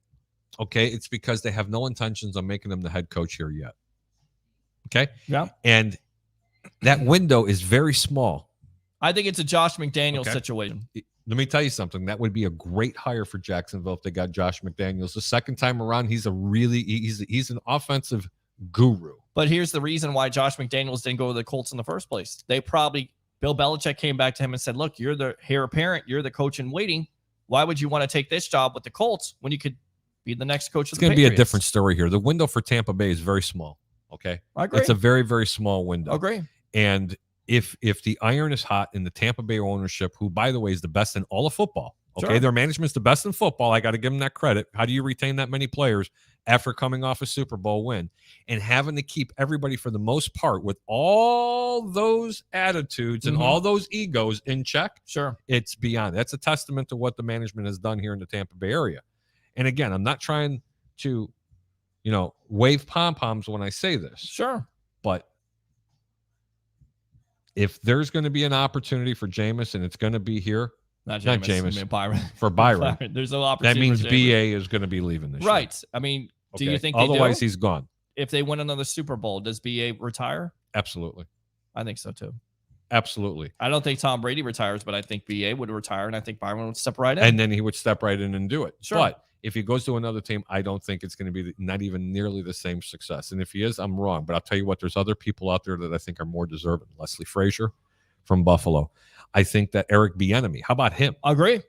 okay, it's because they have no intentions on making him the head coach here yet. Okay? Yeah. And that window is very small. I think it's a Josh McDaniels situation. Let me tell you something. That would be a great hire for Jacksonville if they got Josh McDaniels. The second time around, he's an offensive guru. But here's the reason why Josh McDaniels didn't go to the Colts in the first place. Bill Belichick came back to him and said, look, you're the heir apparent. You're the coach in waiting. Why would you want to take this job with the Colts when you could be the next coach of the Patriots? It's going to be a different story here. The window for Tampa Bay is very small. Okay. I agree. It's a very, very small window. I agree. And if the iron is hot in the Tampa Bay ownership, who, by the way, is the best in all of football. Okay. Sure. Their management's the best in football. I got to give them that credit. How do you retain that many players after coming off a Super Bowl win and having to keep everybody, for the most part, with all those attitudes and all those egos in check? Sure. It's beyond. That's a testament to what the management has done here in the Tampa Bay area. And again, I'm not trying to, wave pom-poms when I say this. Sure. But if there's going to be an opportunity for Jameis, and it's going to be here, Not Jameis. I mean, Byron. For Byron. There's no opportunity. That means BA is going to be leaving this year. Right. I mean, do you think otherwise he's gone? If they win another Super Bowl, does BA retire? Absolutely. I think so too. Absolutely. I don't think Tom Brady retires, but I think BA would retire, and I think Byron would step right in. And then he would step right in and do it. Sure. But if he goes to another team, I don't think it's going to be not even nearly the same success. And if he is, I'm wrong. But I'll tell you what, there's other people out there that I think are more deserving. Leslie Frazier from Buffalo. I think that Eric Bieniemy. How about him? Agree.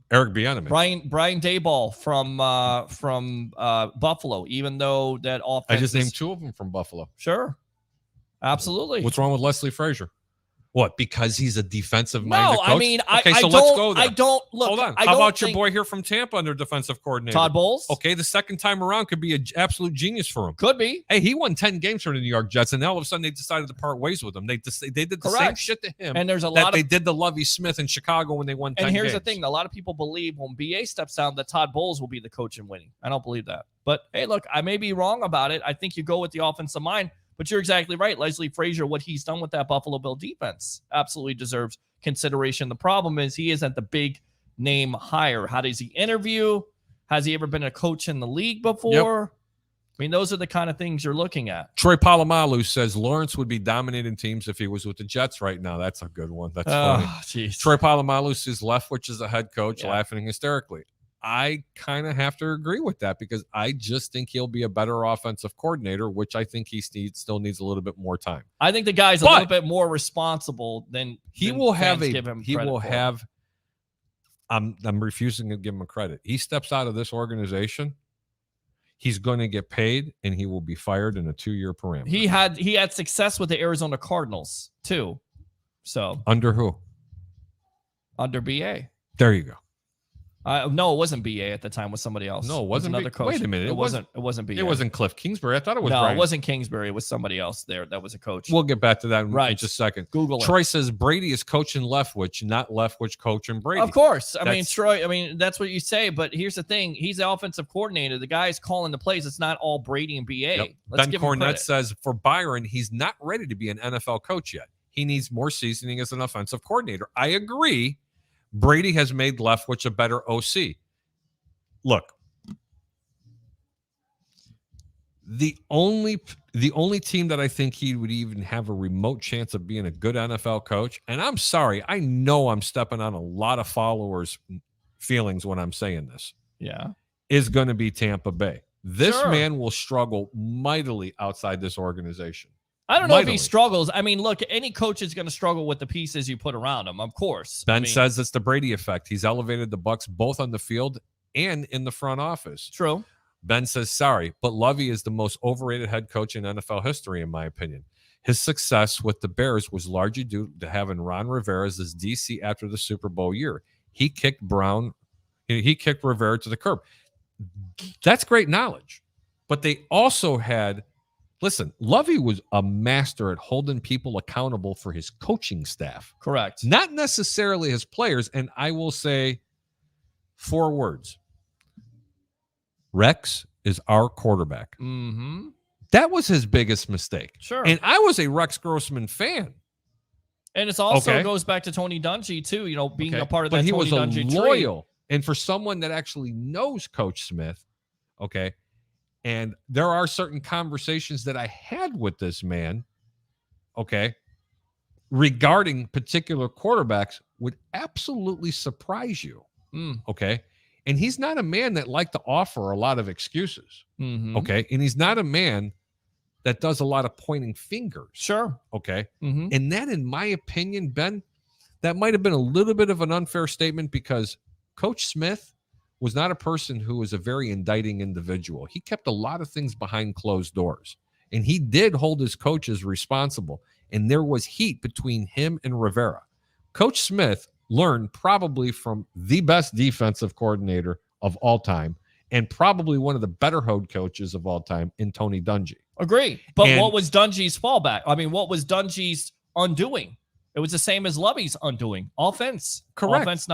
Eric Bieniemy. Brian Daboll from Buffalo. Even though that offense, I just named two of them from Buffalo. Sure, absolutely. What's wrong with Leslie Frazier? What? Because he's a defensive-minded coach? I mean, okay, I so don't, let's go there. I don't look. Hold on. How about your boy here from Tampa under defensive coordinator? Todd Bowles? Okay, the second time around could be an absolute genius for him. Could be. Hey, he won 10 games for the New York Jets, and all of a sudden they decided to part ways with him. They did the same shit to him. And there's a lot they did to Lovie Smith in Chicago when they won 10 games. And here's the thing: a lot of people believe when BA steps down that Todd Bowles will be the coach in winning. I don't believe that. But hey, look, I may be wrong about it. I think you go with the offensive mind. But you're exactly right. Leslie Frazier, what he's done with that Buffalo Bill defense absolutely deserves consideration. The problem is he isn't the big name hire. How does he interview? Has he ever been a coach in the league before? Yep. I mean, those are the kind of things you're looking at. Troy Polamalu says Lawrence would be dominating teams if he was with the Jets right now. That's a good one. That's funny. Geez. Troy Polamalu says Leftwich is a head coach, laughing hysterically. I kind of have to agree with that because I just think he'll be a better offensive coordinator, which I think he still needs a little bit more time. I think the guy's a little bit more responsible than he will have. I'm refusing to give him a credit. He steps out of this organization, he's going to get paid, and he will be fired in a 2-year parameter. He had success with the Arizona Cardinals too. So under who? Under BA. There you go. No, it wasn't BA at the time. It was somebody else. No, it wasn't another coach. Wait a minute. It wasn't BA. It wasn't Cliff Kingsbury. I thought it was No, Brian. it wasn't Kingsbury. It was somebody else there that was a coach. We'll get back to that in Right. just a second. Google Troy it. says Brady is coaching Leftwich, not Leftwich coaching Brady. Of course. I mean, Troy, that's what you say. But here's the thing. He's the offensive coordinator. The guy is calling the plays. It's not all Brady and BA. Yep. Let's Ben give him Cornett credit. says for Byron, he's not ready to be an NFL coach yet. He needs more seasoning as an offensive coordinator. I agree. Brady has made Leftwich a better OC. Look, the only team that I think he would even have a remote chance of being a good NFL coach, and I'm sorry, I know I'm stepping on a lot of followers' feelings when I'm saying this, is going to be Tampa Bay. This man will struggle mightily outside this organization. I don't know if he struggles. I mean, look, any coach is going to struggle with the pieces you put around him, of course. Ben says it's the Brady effect. He's elevated the Bucs both on the field and in the front office. True. Ben says, sorry, but Lovey is the most overrated head coach in NFL history, in my opinion. His success with the Bears was largely due to having Ron Rivera as his DC after the Super Bowl year. He kicked Rivera to the curb. That's great knowledge. But they also had, listen, Lovey was a master at holding people accountable for his coaching staff. Correct. Not necessarily his players. And I will say 4 words. Rex is our quarterback. Mm-hmm. That was his biggest mistake. Sure. And I was a Rex Grossman fan. And it's also goes back to Tony Dungy, too, being a part of that But he Tony was Dungy loyal. And for someone that actually knows Coach Smith, and there are certain conversations that I had with this man, regarding particular quarterbacks would absolutely surprise you. And he's not a man that liked to offer a lot of excuses. Mm-hmm. And he's not a man that does a lot of pointing fingers. Sure. Mm-hmm. And that, in my opinion, Ben, that might have been a little bit of an unfair statement because Coach Smith was not a person who was a very indicting individual. He kept a lot of things behind closed doors, and he did hold his coaches responsible. And there was heat between him and Rivera. Coach Smith learned probably from the best defensive coordinator of all time and probably one of the better head coaches of all time in Tony Dungy. Agree. But what was Dungy's fallback? I mean, what was Dungy's undoing? It was the same as Lovey's undoing. Offense. Correct. Offense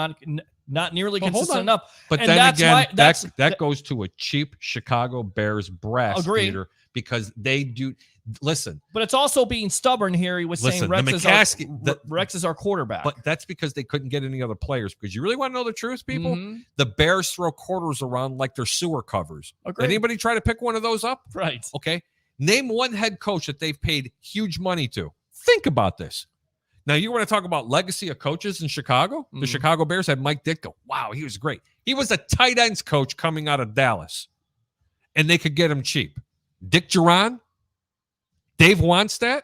not nearly consistent enough. But and then that's again, why, that goes to a cheap Chicago Bears brass, Peter, because they do listen. But it's also being stubborn here. He was saying Rex is our quarterback. But that's because they couldn't get any other players. Because you really want to know the truth, people? Mm-hmm. The Bears throw quarters around like they're sewer covers. Agreed. Did anybody try to pick one of those up? Right. Okay. Name one head coach that they've paid huge money to. Think about this. Now, you want to talk about legacy of coaches in Chicago? Mm-hmm. The Chicago Bears had Mike Ditka. Wow, he was great. He was a tight ends coach coming out of Dallas, and they could get him cheap. Dick Duran, Dave Wannstedt.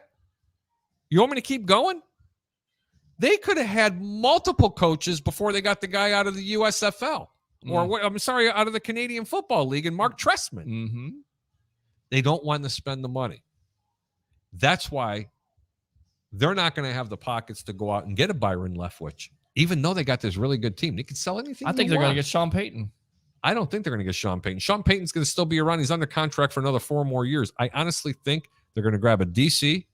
You want me to keep going? They could have had multiple coaches before they got the guy out of the USFL. Out of the Canadian Football League and Mark Trestman. Mm-hmm. They don't want to spend the money. That's why they're not going to have the pockets to go out and get a Byron Leftwich, even though they got this really good team. They can sell anything. I think they're going to get Sean Payton. I don't think they're going to get Sean Payton. Sean Payton's going to still be around. He's under contract for another 4 more years. I honestly think they're going to grab a DC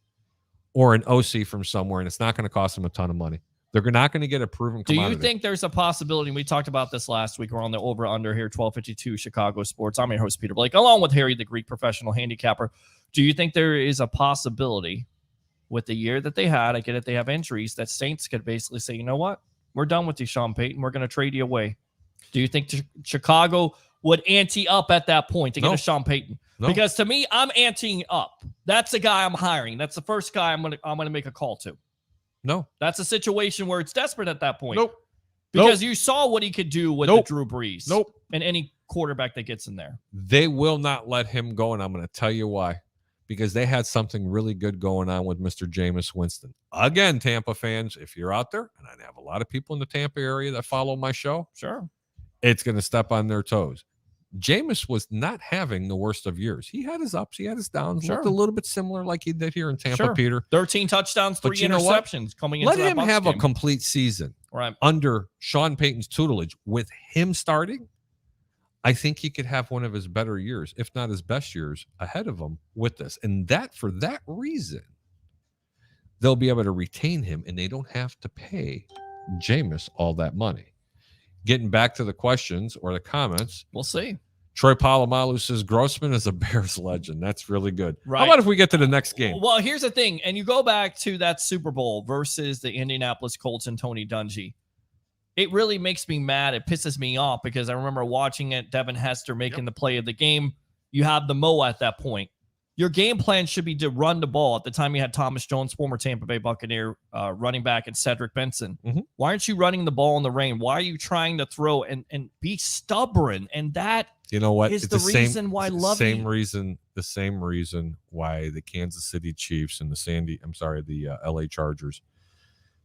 or an OC from somewhere, and it's not going to cost them a ton of money. They're not going to get a proven commodity. Do you think there's a possibility, and we talked about this last week, we're on the over-under here, 1252 Chicago Sports. I'm your host, Peter Blake, along with Harry the Greek, professional handicapper. Do you think there is a possibility with the year that they had, I get it, they have injuries, that Saints could basically say, you know what? We're done with you, Sean Payton. We're going to trade you away. Do you think Chicago would ante up at that point to get a Sean Payton? No. Because to me, I'm anteing up. That's the guy I'm hiring. That's the first guy I'm gonna make a call to. No. That's a situation where it's desperate at that point. Nope. Because you saw what he could do with the Drew Brees. Nope. And any quarterback that gets in there. They will not let him go, and I'm going to tell you why. Because they had something really good going on with Mr. Jameis Winston. Again, Tampa fans, if you're out there, and I have a lot of people in the Tampa area that follow my show, sure, it's going to step on their toes. Jameis was not having the worst of years. He had his ups, he had his downs. Looked a little bit similar like he did here in Tampa, Peter. 13 touchdowns, 3 interceptions coming into Let him have game. a complete season. Right. under Sean Payton's tutelage, with him starting, I think he could have one of his better years, if not his best years, ahead of him with this. And that, for that reason, they'll be able to retain him, and they don't have to pay Jameis all that money. Getting back to the questions or the comments, We'll see. Troy Polamalu says Grossman is a Bears legend. That's really good. Right. How about if we get to the next game? Well, here's the thing. And you go back to that Super Bowl versus the Indianapolis Colts and Tony Dungy. It really makes me mad. It pisses me off because I remember watching it, Devin Hester making the play of the game. You have the Mo at that point. Your game plan should be to run the ball. At the time, you had Thomas Jones, former Tampa Bay Buccaneer running back, and Cedric Benson. Mhm. Why aren't you running the ball in the rain? Why are you trying to throw and be stubborn? And that You know what? is It's the reason why the same reason why the Kansas City Chiefs and the LA Chargers,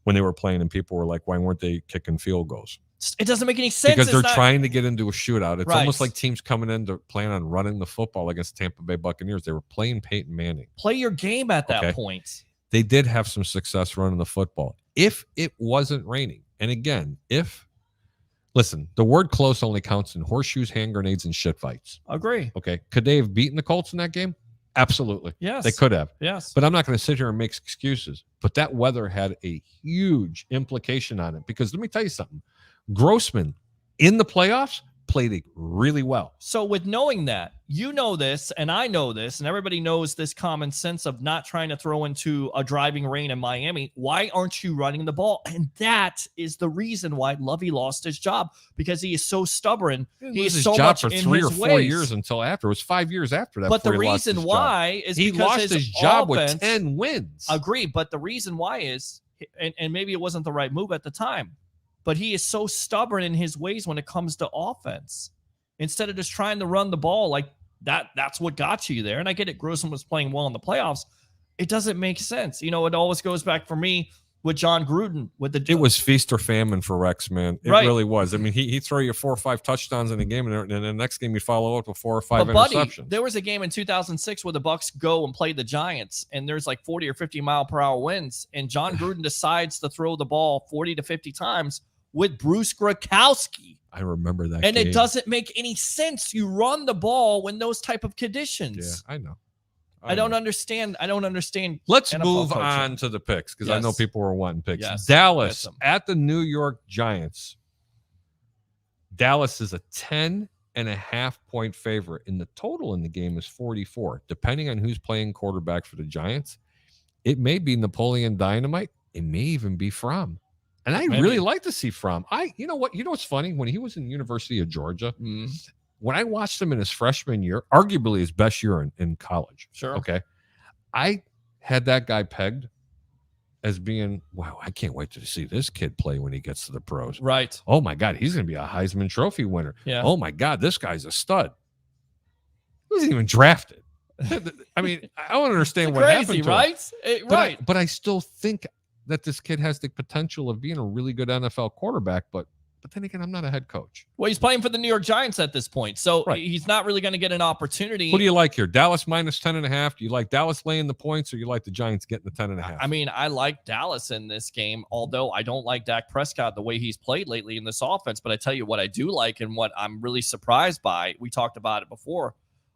when they were playing and people were like, why weren't they kicking field goals? it doesn't make any sense. Because they're It's not- trying to get into a shootout. It's Right. almost like teams coming in to plan on running the football against Tampa Bay Buccaneers. They were playing Peyton Manning. play your game at that Okay. point. They did have some success running the football. If it wasn't raining, and again, listen, the word close only counts in horseshoes, hand grenades, and shit fights. Agree. Okay. Could they have beaten the Colts in that game? Absolutely. Yes. They could have. Yes. But I'm not going to sit here and make excuses. But that weather had a huge implication on it, because let me tell you something. Grossman in the playoffs played it really well. So with knowing that, you know this, and I know this, and everybody knows this common sense of not trying to throw into a driving rain in Miami, why aren't you running the ball? And that is the reason why Lovey lost his job, because he is so stubborn. He is his so job much for in 3 or his 4 ways. years until after. It was 5 years after that. But the before he lost reason his why job. is he because lost his job offense, with 10 wins. Agree, but the reason why is, and maybe it wasn't the right move at the time, but he is so stubborn in his ways when it comes to offense. Instead of just trying to run the ball like that's what got you there. And I get it, Grossman was playing well in the playoffs. It doesn't make sense. You know, it always goes back for me with John Gruden. It was feast or famine for Rex, man. It Right. really was. I mean, he'd throw you 4 or 5 touchdowns in a game, and then the next game he'd follow up with 4 or 5 But buddy, interceptions. there was a game in 2006 where the Bucks go and play the Giants, and there's like 40 or 50 mile per hour winds, and John Gruden decides to throw the ball 40 to 50 times with Bruce Grakowski. I remember that And game. it doesn't make any sense. You run the ball when those type of Yeah, conditions. I know. I don't understand. I don't understand. Let's NFL move coaching. on to the picks, because I know Yes. people were wanting picks. Yes. Dallas Get them. at the New York Giants. Dallas is a 10.5 point favorite, and the total in the game is 44. Depending on who's playing quarterback for the Giants, it may be Napoleon Dynamite. It may even be Fromm. And I Maybe. really like to see Fromm. You know what's funny? When he was in University of Georgia, when I watched him in his freshman year, arguably his best year in college. Sure. Okay. I had that guy pegged as being, wow, I can't wait to see this kid play when he gets to the pros. Right. Oh my God, he's going to be a Heisman Trophy winner. Yeah. Oh my God, this guy's a stud. He wasn't even drafted. I mean, I don't understand what Crazy, happened to right? him. Right. But I still think that this kid has the potential of being a really good NFL quarterback. But then again, I'm not a head coach. Well, he's playing for the New York Giants at this point, so Right. he's not really going to get an opportunity. Who do you like here? Dallas minus 10.5. Do you like Dallas laying the points, or you like the Giants getting the 10.5? I mean, I like Dallas in this game, although I don't like Dak Prescott the way he's played lately in this offense. But I tell you what I do like, and what I'm really surprised by, we talked about it before,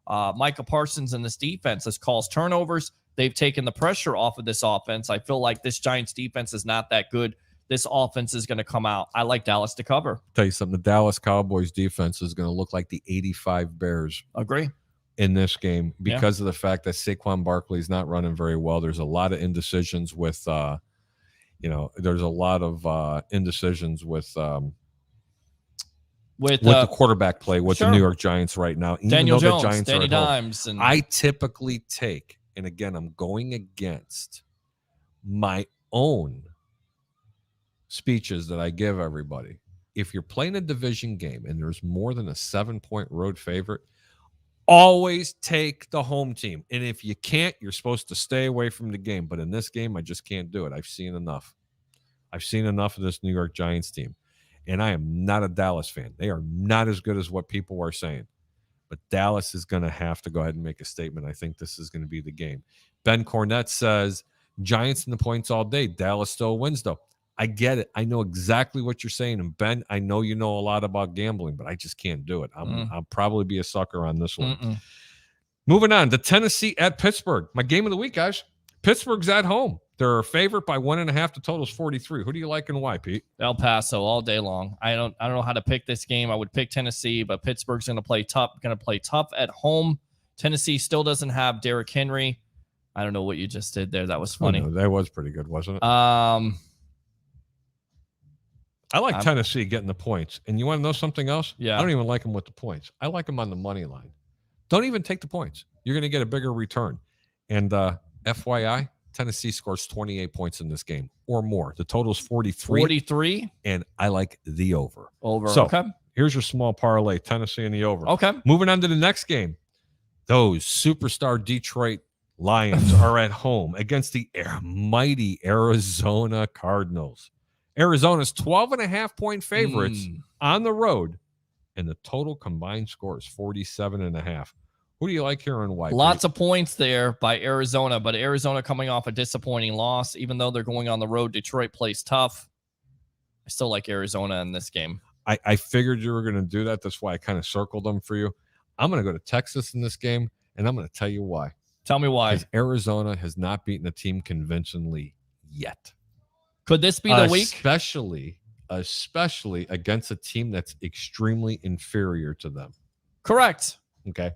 Micah Parsons and this defense has caused turnovers. They've taken the pressure off of this offense. I feel like this Giants defense is not that good. This offense is going to come out. I like Dallas to cover. tell you something. The Dallas Cowboys defense is going to look like the 85 Bears Agree. in this game Yeah. because of the fact that Saquon Barkley is not running very well. There's a lot of indecisions with, there's a lot of indecisions with the quarterback play with sure. the New York Giants right now. Even Daniel though Jones, the Giants Danny are at home. Dimes. And I typically take, and again, I'm going against my own speeches that I give everybody. If you're playing a division game and there's more than a 7-point road favorite, always take the home team. And if you can't, you're supposed to stay away from the game. But in this game, I just can't do it. I've seen enough. I've seen enough of this New York Giants team. And I am not a Dallas fan. They are not as good as what people are saying. But Dallas is going to have to go ahead and make a statement. I think this is going to be the game. Ben Cornett says, Giants in the points all day. Dallas still wins, though. I get it. I know exactly what you're saying. And Ben, I know you know a lot about gambling, but I just can't do it. I'll probably be a sucker on this one. Moving on to Tennessee at Pittsburgh. My game of the week, guys. Pittsburgh's at home. They're a favorite by 1.5. The total's 43. Who do you like and why, Pete? El Paso all day long. I don't know how to pick this game. I would pick Tennessee, but Pittsburgh's going to play tough. At home. Tennessee still doesn't have Derrick Henry. I don't know what you just did there. That was funny. Oh, no, that was pretty good, wasn't it? I like Tennessee getting the points. And you want to know something else? Yeah. I don't even like them with the points. I like them on the money line. Don't even take the points. You're going to get a bigger return. And FYI, Tennessee scores 28 points in this game or more. The total's 43. 43? And I like the over. So, okay. Here's your small parlay, Tennessee and the over. Okay. Moving on to the next game. Those superstar Detroit Lions are at home against the mighty Arizona Cardinals. Arizona's 12.5-point favorites on the road, and the total combined score is 47.5. Who do you like here and why? Lots of points there by Arizona, but Arizona coming off a disappointing loss. Even though they're going on the road, Detroit plays tough. I still like Arizona in this game. I figured you were going to do that. That's why I kind of circled them for you. I'm going to go to Texas in this game, and I'm going to tell you why. Tell me why. Because Arizona has not beaten a team convincingly yet. Could this be the week? Especially against a team that's extremely inferior to them. Correct. Okay.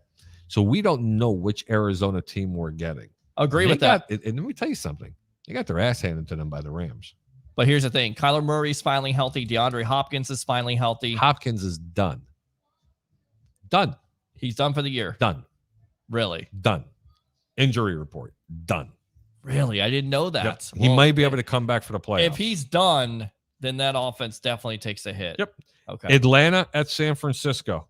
So we don't know which Arizona team we're getting. Agree with that. And let me tell you something. They got their ass handed to them by the Rams. But here's the thing. Kyler Murray's finally healthy. DeAndre Hopkins is finally healthy. Hopkins is done. Done. He's done for the year. Done. Really? Done. Injury report. Done. Really? I didn't know that. Yep. He might be able to come back for the playoffs. If he's done, then that offense definitely takes a hit. Yep. Okay. Atlanta at San Francisco.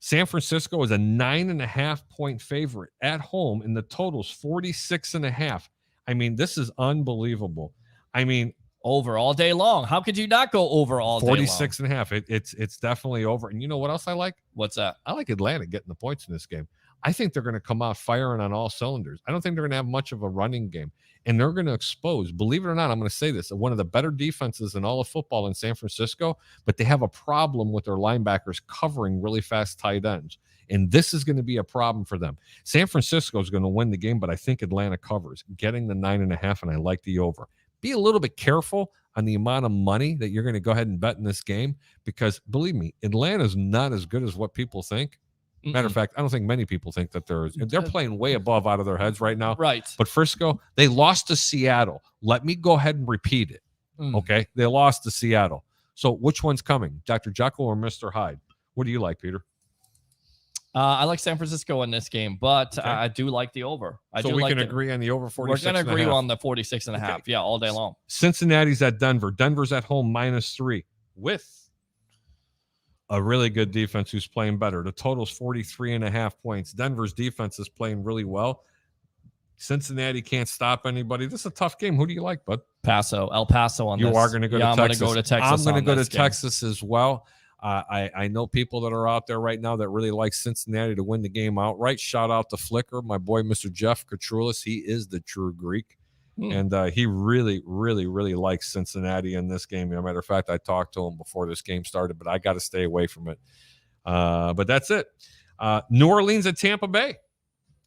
San Francisco is a 9.5-point favorite at home, and the total's 46.5. I mean, this is unbelievable. I mean, over all day long. How could you not go over all day long? 46.5. It's definitely over. And you know what else I like? What's that? I like Atlanta getting the points in this game. I think they're going to come out firing on all cylinders. I don't think they're going to have much of a running game. And they're going to expose, believe it or not, I'm going to say this, one of the better defenses in all of football in San Francisco, but they have a problem with their linebackers covering really fast tight ends. And this is going to be a problem for them. San Francisco is going to win the game, but I think Atlanta covers, getting the 9.5, and I like the over. Be a little bit careful on the amount of money that you're going to go ahead and bet in this game, because believe me, Atlanta is not as good as what people think. Matter of fact, I don't think many people think that they're playing way above out of their heads right now. Right. But Frisco, they lost to Seattle. Let me go ahead and repeat it. Okay. They lost to Seattle. So which one's coming? Dr. Jekyll or Mr. Hyde? What do you like, Peter? I like San Francisco in this game, but okay. I do like the over. So we can agree on the over 46. We're going to agree on the 46.5. Okay. Yeah, all day long. Cincinnati's at Denver. Denver's at home -3 with a really good defense who's playing better. The total's 43.5 points. Denver's defense is playing really well. Cincinnati can't stop anybody. This is a tough game. Who do you like, bud? El Paso on this. You are going to go to Texas. I'm going to go to Texas. I'm going to go to Texas as well. I know people that are out there right now that really like Cincinnati to win the game outright. Shout out to Flicker, my boy, Mr. Jeff Katroulis. He is the true Greek. And he really, really, really likes Cincinnati in this game. As a matter of fact, I talked to him before this game started, but I got to stay away from it. But that's it. New Orleans at Tampa Bay.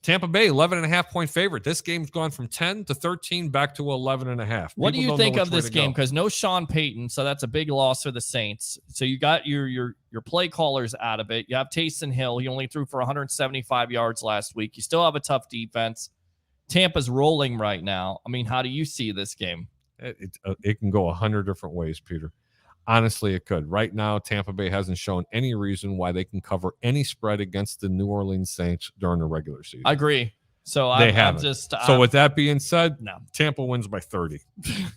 Tampa Bay, 11.5-point favorite. This game's gone from 10 to 13 back to 11.5. What do you think of this game? Because no Sean Payton, so that's a big loss for the Saints. So you got your play callers out of it. You have Taysom Hill. He only threw for 175 yards last week. You still have a tough defense. Tampa's rolling right now. I mean, how do you see this game? It can go 100 different ways, Peter. Honestly, it could. Right now, Tampa Bay hasn't shown any reason why they can cover any spread against the New Orleans Saints during the regular season. I agree. So they haven't. So with that being said, no. Tampa wins by 30.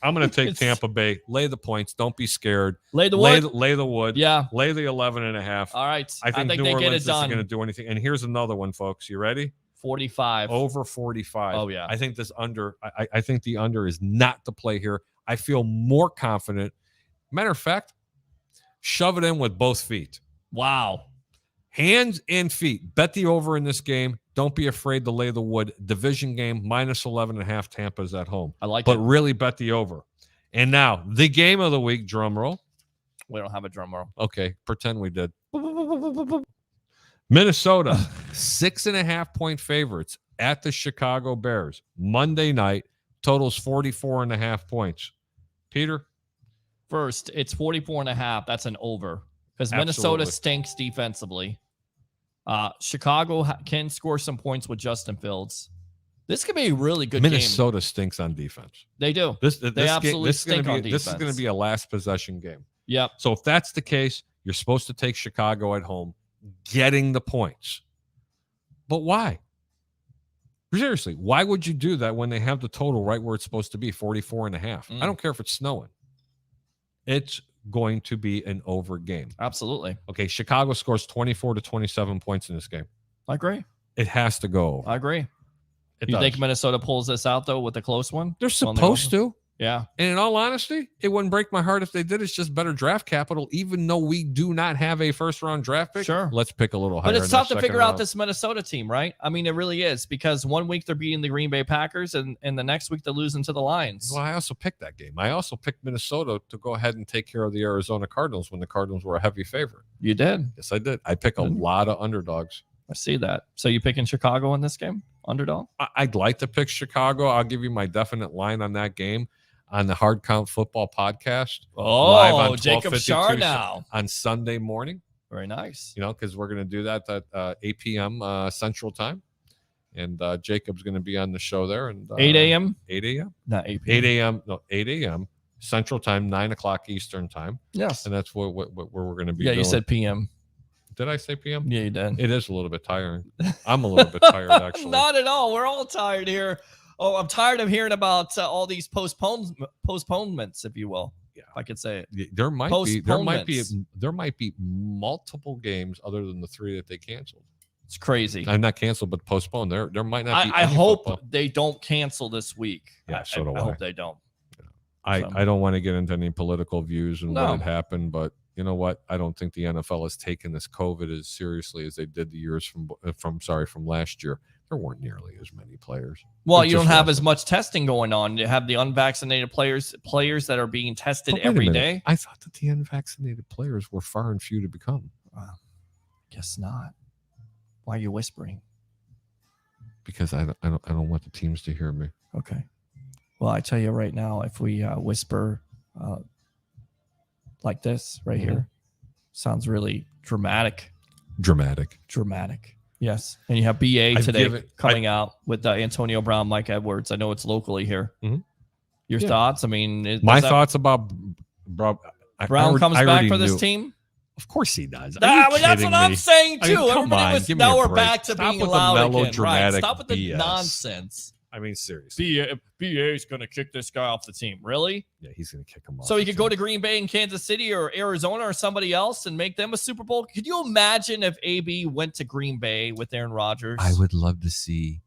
I'm going to take Tampa Bay. Lay the points. Don't be scared. Lay the wood. Lay the wood. Yeah. Lay the 11.5. All right. I think New Orleans isn't going to do anything. And here's another one, folks. You ready? 45. Over 45. Oh, yeah. I think this under, I think the under is not the play here. I feel more confident. Matter of fact, shove it in with both feet. Wow. Hands and feet. Bet the over in this game. Don't be afraid to lay the wood. Division game, -11.5. Tampa's at home. I like it. But really bet the over. And now the game of the week, drum roll. We don't have a drum roll. Okay, pretend we did. Minnesota, 6.5-point favorites at the Chicago Bears. Monday night, totals 44.5 points. Peter? First, it's 44.5. That's an over because Minnesota stinks defensively. Chicago can score some points with Justin Fields. This could be a really good game. Minnesota stinks on defense. They do. They absolutely stink on defense. This is going to be a last possession game. Yep. So if that's the case, you're supposed to take Chicago at home, getting the points. But why? Seriously, why would you do that when they have the total right where it's supposed to be, 44.5? I don't care if it's snowing. It's going to be an over game. Absolutely. Okay, Chicago scores 24 to 27 points in this game. I agree. It has to go over. I agree. You does. think Minnesota pulls this out, though, with a close one? They're supposed to. Yeah. And in all honesty, it wouldn't break my heart if they did. It's just better draft capital, even though we do not have a first-round draft pick. Sure. Let's pick a little higher. But it's tough to figure out this Minnesota team, right? I mean, it really is, because one week they're beating the Green Bay Packers, and the next week they're losing to the Lions. Well, I also picked that game. I also picked Minnesota to go ahead and take care of the Arizona Cardinals when the Cardinals were a heavy favorite. You did? Yes, I did. I pick a lot of underdogs. I see that. So you picking Chicago in this game? Underdog? I'd like to pick Chicago. I'll give you my definite line on that game on the Hard Count Football podcast. Live on Jacob Shar now on Sunday morning. Very nice. You know, because we're going to do that at 8 p.m. Central Time. And Jacob's going to be on the show there. And 8 a.m.? 8 a.m.? Not 8 p.m. 8 a.m. No, 8 a.m. Central Time, 9 o'clock Eastern Time. Yes. And that's where we're going to be. Yeah, doing. you said p.m. Did I say p.m.? Yeah, you did. It is a little bit tiring. I'm a little bit tired, actually. Not at all. We're all tired here. Oh, I'm tired of hearing about all these postponements, if you will. Yeah, if I could say it. There might be multiple games other than the 3 that they canceled. It's crazy. I'm not canceled, but postponed. There might not be. I hope they don't cancel this week. Yeah, so do I hope they don't. I don't want to get into any political views and what had happened, but you know what? I don't think the NFL has taken this COVID as seriously as they did the years from last year. There weren't nearly as many players. Well, you don't have as much testing going on. You have the unvaccinated players that are being tested every day. I thought that the unvaccinated players were far and few to become. Guess not. Why are you whispering? Because I don't want the teams to hear me. Okay. Well, I tell you right now, if we whisper like this right here, sounds really dramatic. Dramatic. Yes. And you have BA today coming out with Antonio Brown, Mike Edwards. I know it's locally here. Mm-hmm. Your thoughts? I mean, my thoughts about Brown comes back for this team? Of course he does. That's what I'm saying too. Come on, now we're back to being loud again. Right. Stop with the BS. nonsense. I mean, seriously. BA is going to kick this guy off the team. Really? Yeah, he's going to kick him off. So he could go to Green Bay and Kansas City or Arizona or somebody else and make them a Super Bowl. Could you imagine if AB went to Green Bay with Aaron Rodgers? I would love to see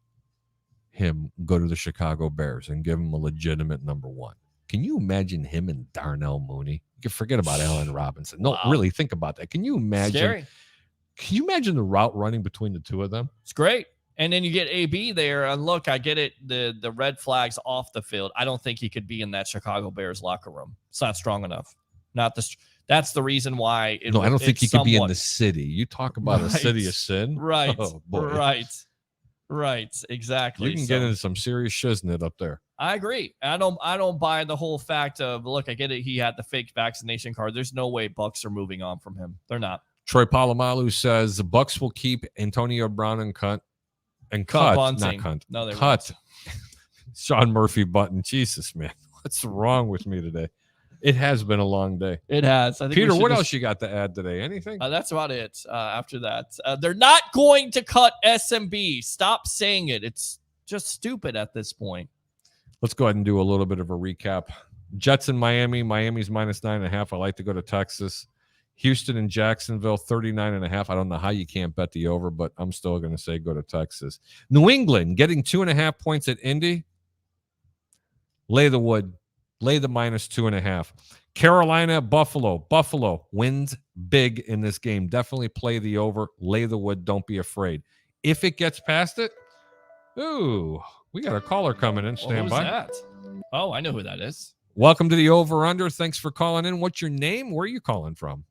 him go to the Chicago Bears and give him a legitimate number one. Can you imagine him and Darnell Mooney? You can forget about Allen Robinson. No, really think about that. Can you imagine? Scary. Can you imagine the route running between the two of them? It's great. And then you get AB there, and look, I get it. The red flags off the field. I don't think he could be in that Chicago Bears locker room. It's not strong enough. That's the reason why. I don't think he could be in the city. You talk about a city of sin, right? Oh, boy. Right. Exactly. You can get into some serious shiznit up there. I agree. I don't buy the whole fact of look. I get it. He had the fake vaccination card. There's no way Bucks are moving on from him. They're not. Troy Polamalu says the Bucks will keep Antonio Brown and cut. No, they cut. Sean Murphy button. Jesus, man, what's wrong with me today? It has been a long day. It has. I think Peter, what else you got to add today? Anything? That's about it. After that, they're not going to cut SMB. Stop saying it. It's just stupid at this point. Let's go ahead and do a little bit of a recap. Jets in Miami. Miami's -9.5. I like to go to Texas. Houston and Jacksonville, 39.5. I don't know how you can't bet the over, but I'm still going to say go to Texas. New England getting 2.5 points at Indy. Lay the wood. Lay the -2.5. Carolina, Buffalo. Buffalo wins big in this game. Definitely play the over. Lay the wood. Don't be afraid. If it gets past it, ooh, we got a caller coming in. Stand by. Who's that? Oh, I know who that is. Welcome to the Over-Under. Thanks for calling in. What's your name? Where are you calling from?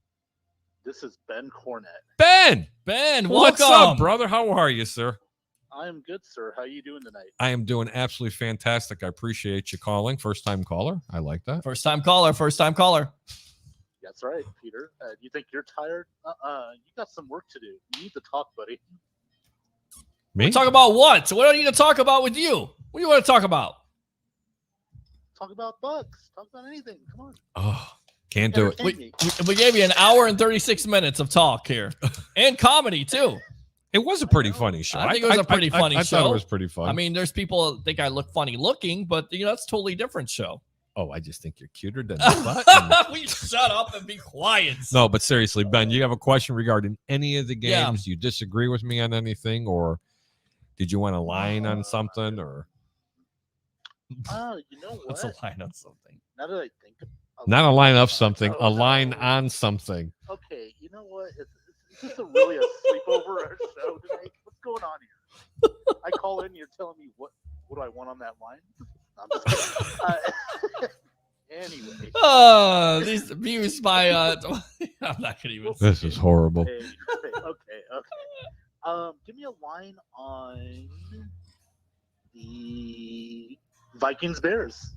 This is Ben Cornett. Ben! Ben, What's welcome. up, brother? How are you, sir? I am good, sir. How are you doing tonight? I am doing absolutely fantastic. I appreciate you calling. First-time caller. I like that. First time caller. That's right, Peter. You think you're tired? You got some work to do. You need to talk, buddy. Me? Talk about what? What do I need to talk about with you? What do you want to talk about? Talk about Bucks. Talk about anything. Come on. Oh, can't do it. Entertain me. We gave you an hour and 36 minutes of talk here. And comedy, too. It was a pretty funny show. I think it was a pretty funny I show. thought it was pretty fun. I mean, there's people that think I look funny looking, but that's a totally different show. oh, I just think you're cuter than that. We shut up and be quiet. No, but seriously, Ben, you have a question regarding any of the Yeah. games? You disagree with me on anything, or did you want a line on something, or You know what? What's a line on something? Now that I think not a line of something, Oh, a line no. on something? Okay, you know what? Is this really a sleepover or show tonight? What's going on here? I call in, you're telling me what do I want on that line? I'm just kidding. Anyway. These views by I'm not gonna even. This is horrible. Okay. Give me a line on the Vikings Bears.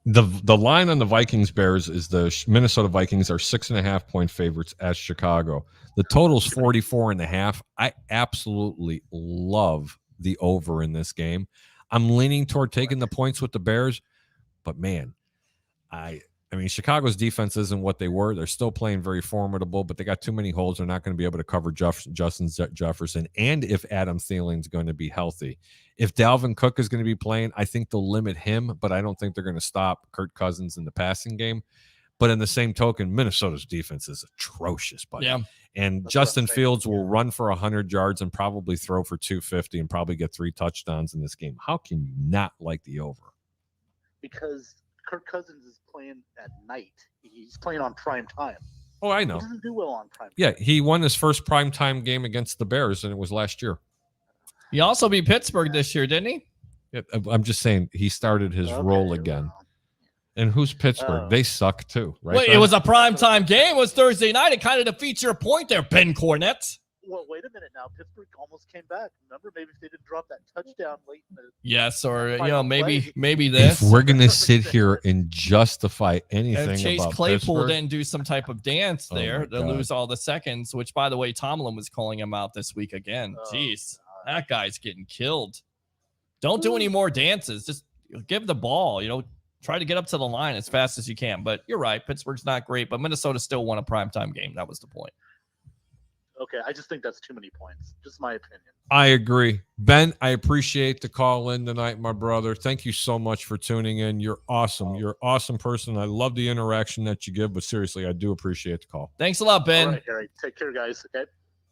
The line on the Vikings Bears is the Minnesota Vikings are 6.5 point favorites at Chicago. The total's 44.5. I absolutely love the over in this game. I'm leaning toward taking the points with the Bears, but man, I mean, Chicago's defense isn't what they were. They're still playing very formidable, but they got too many holes. They're not going to be able to cover Justin Jefferson. And if Adam Thielen's going to be healthy, if Dalvin Cook is going to be playing, I think they'll limit him, but I don't think they're going to stop Kirk Cousins in the passing game. But in the same token, Minnesota's defense is atrocious, buddy. Yeah. And That's Justin what I'm saying. Fields will run for 100 yards and probably throw for 250 and probably get 3 touchdowns in this game. How can you not like the over? Because Kirk Cousins is playing at night. He's playing on prime time. Oh, I He know. doesn't do well on prime time. Yeah, he won his first primetime game against the Bears, and it was last year. He also beat Pittsburgh this year, didn't he? Yeah, I'm just saying he started his role again. well, And who's Pittsburgh? Oh. They suck too, right? Wait, Ben? it was a primetime game. It was Thursday night. It kind of defeats your point there, Ben Cornett. Well, wait a minute now. Pittsburgh almost came back. Remember, maybe if they didn't drop that touchdown late in the Yes, or Final maybe play. maybe If this. we're gonna sit here and justify anything If Chase about Claypool Pittsburgh, didn't do some type of dance Oh there my to God. lose all the seconds, which, by the way, Tomlin was calling him out this week again. Oh, Jeez, God. that guy's getting killed. Don't do any more dances. Just give the ball. Try to get up to the line as fast as you can. But you're right. Pittsburgh's not great, but Minnesota still won a primetime game. That was the point. Okay, I just think that's too many points. Just my opinion. I agree. Ben, I appreciate the call in tonight, my brother. Thank you so much for tuning in. You're awesome. You're an awesome person. I love the interaction that you give, but seriously, I do appreciate the call. Thanks a lot, Ben. All right, Harry. Take care, guys. Okay.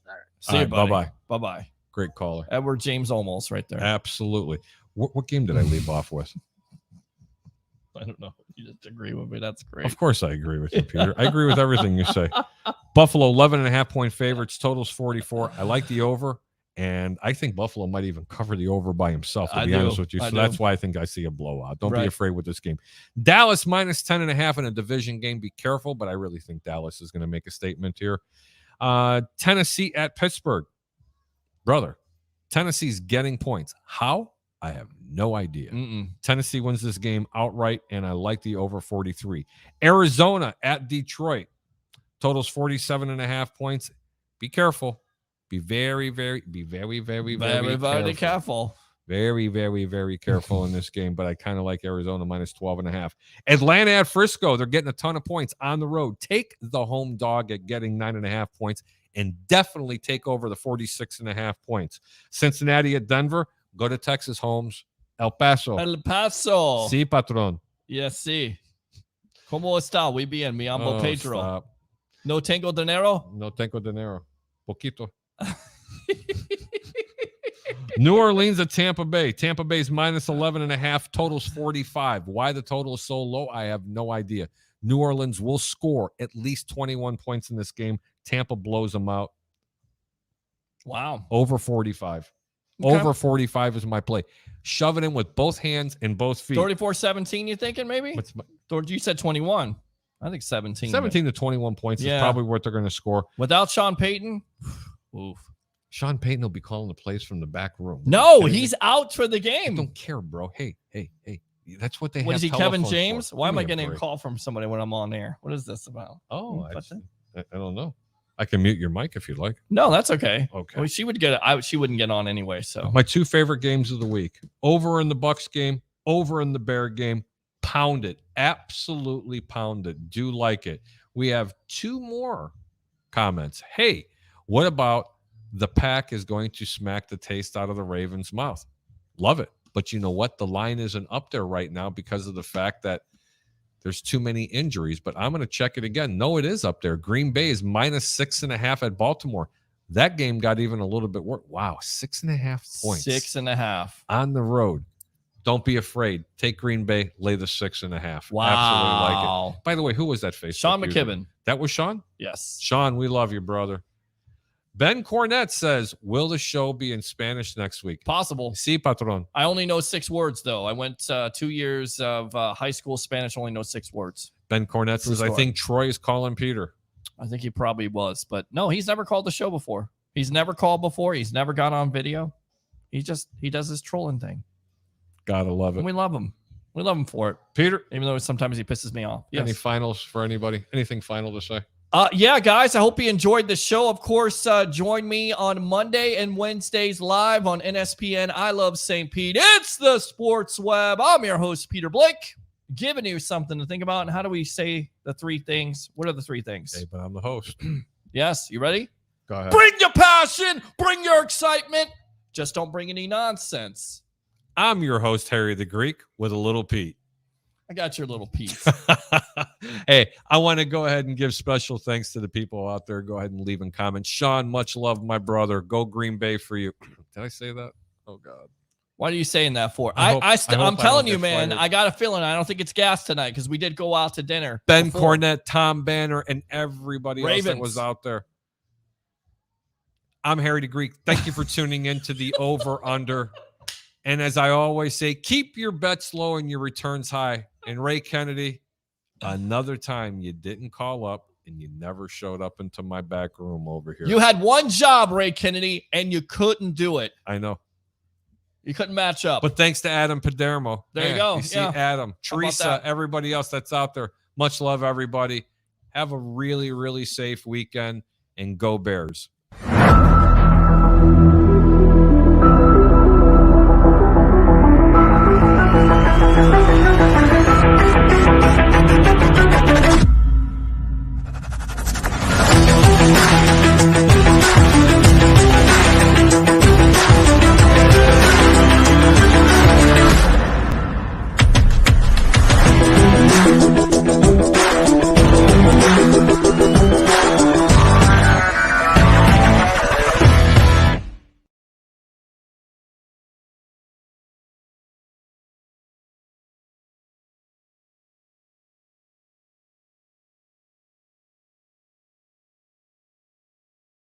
All right. See you, All buddy. right, bye-bye. Bye-bye. Great caller. Edward James almost right there. Absolutely. What game did I leave off with? I don't know. You just agree with me. That's great. Of course I agree with you, Peter. I agree with everything you say. Buffalo, 11.5 point favorites. Totals 44. I like the over, and I think Buffalo might even cover the over by himself, to I be do. honest with you. I So do. that's why I think I see a blowout. Don't be Right. afraid with this game. Dallas minus 10.5 in a division game. Be careful, but I really think Dallas is going to make a statement here. Tennessee at Pittsburgh. Brother, Tennessee's getting points. How? I have no idea. Tennessee wins this game outright, and I like the over 43. Arizona at Detroit. Totals 47.5 points. Be careful. Be very, very careful. Very, very, very careful in this game, but I kind of like Arizona minus 12.5. Atlanta at Frisco. They're getting a ton of points on the road. Take the home dog at getting 9.5 points and definitely take over the 46.5 points. Cincinnati at Denver. Go to Texas, Holmes. El Paso. El Paso. Sí, patrón. Yes, sí. ¿Cómo está? Muy bien, mi amo Oh, Pedro. stop. No tengo dinero? No tengo dinero. Poquito. New Orleans at Tampa Bay. Tampa Bay's minus 11.5. Totals 45. Why the total is so low, I have no idea. New Orleans will score at least 21 points in this game. Tampa blows them out. Wow. Over 45. Okay. Over 45 is my play. Shove it in with both hands and both feet. 34-17, you thinking maybe? What's my, You said 21. I think 17. 17 to 21 points is probably what they're going to score. Without Sean Payton, oof. Sean Payton will be calling the plays from the back room. No, he's out for the game. I don't care, bro. Hey. That's what they What have. is he, Kevin James? For. Why am I getting a call from somebody when I'm on air? What is this about? Oh, I don't know. I can mute your mic if you'd like. No, that's okay. Okay. Well, she would get it. She wouldn't get on anyway. So my 2 favorite games of the week: over in the Bucks game, over in the Bear game. Pound it. Absolutely pound it. Do like it. We have 2 more comments. Hey, what about the Pack is going to smack the taste out of the Ravens' mouth? Love it. But you know what? The line isn't up there right now because of the fact that there's too many injuries. But I'm going to check it again. No, it is up there. Green Bay is -6.5 at Baltimore. That game got even a little bit worse. Wow, 6.5 points. 6.5 on the road. Don't be afraid. Take Green Bay, lay the 6.5. Wow. Absolutely like it. By the way, who was that face? Sean McKibben. That was Sean? Yes. Sean, we love you, brother. Ben Cornett says, will the show be in Spanish next week? Possible. Sí, patron. I only know 6 words, though. I went 2 years of high school Spanish, only know 6 words. Ben Cornett says, I think Troy is calling Peter. I think he probably was. But no, he's never called the show before. He's never called before. He's never got on video. He does his trolling thing. Gotta love it. And we love him. We love him for it. Peter, even though sometimes he pisses me off. Yes. Any finals for anybody? Anything final to say? Yeah, guys, I hope you enjoyed the show. Of course, join me on Monday and Wednesdays live on NSPN. I love St. Pete. It's the Sports Web. I'm your host, Peter Blake, giving you something to think about. And how do we say the 3 things? What are the 3 things? Hey, but I'm the host. Yes, you ready? Go ahead. Bring your passion. Bring your excitement. Just don't bring any nonsense. I'm your host, Harry the Greek, with a little Pete. I got your little piece. Hey, I want to go ahead and give special thanks to the people out there. Go ahead and leave in comments. Sean, much love, my brother. Go Green Bay for you. Did I say that? Oh, God. What are you saying that for? I'm telling you, man, I got a feeling. I don't think it's gas tonight because we did go out to dinner. Ben Cornett, Tom Banner, and everybody else that was out there. I'm Harry the Greek. Thank you for tuning in to the Over Under. And as I always say, keep your bets low and your returns high. And Ray Kennedy, another time you didn't call up and you never showed up into my back room over here. You had one job, Ray Kennedy, and you couldn't do it. I know. You couldn't match up. But thanks to Adam Padermo. There you go. You see Adam, Teresa, everybody else that's out there. Much love, everybody. Have a really, really safe weekend and go Bears.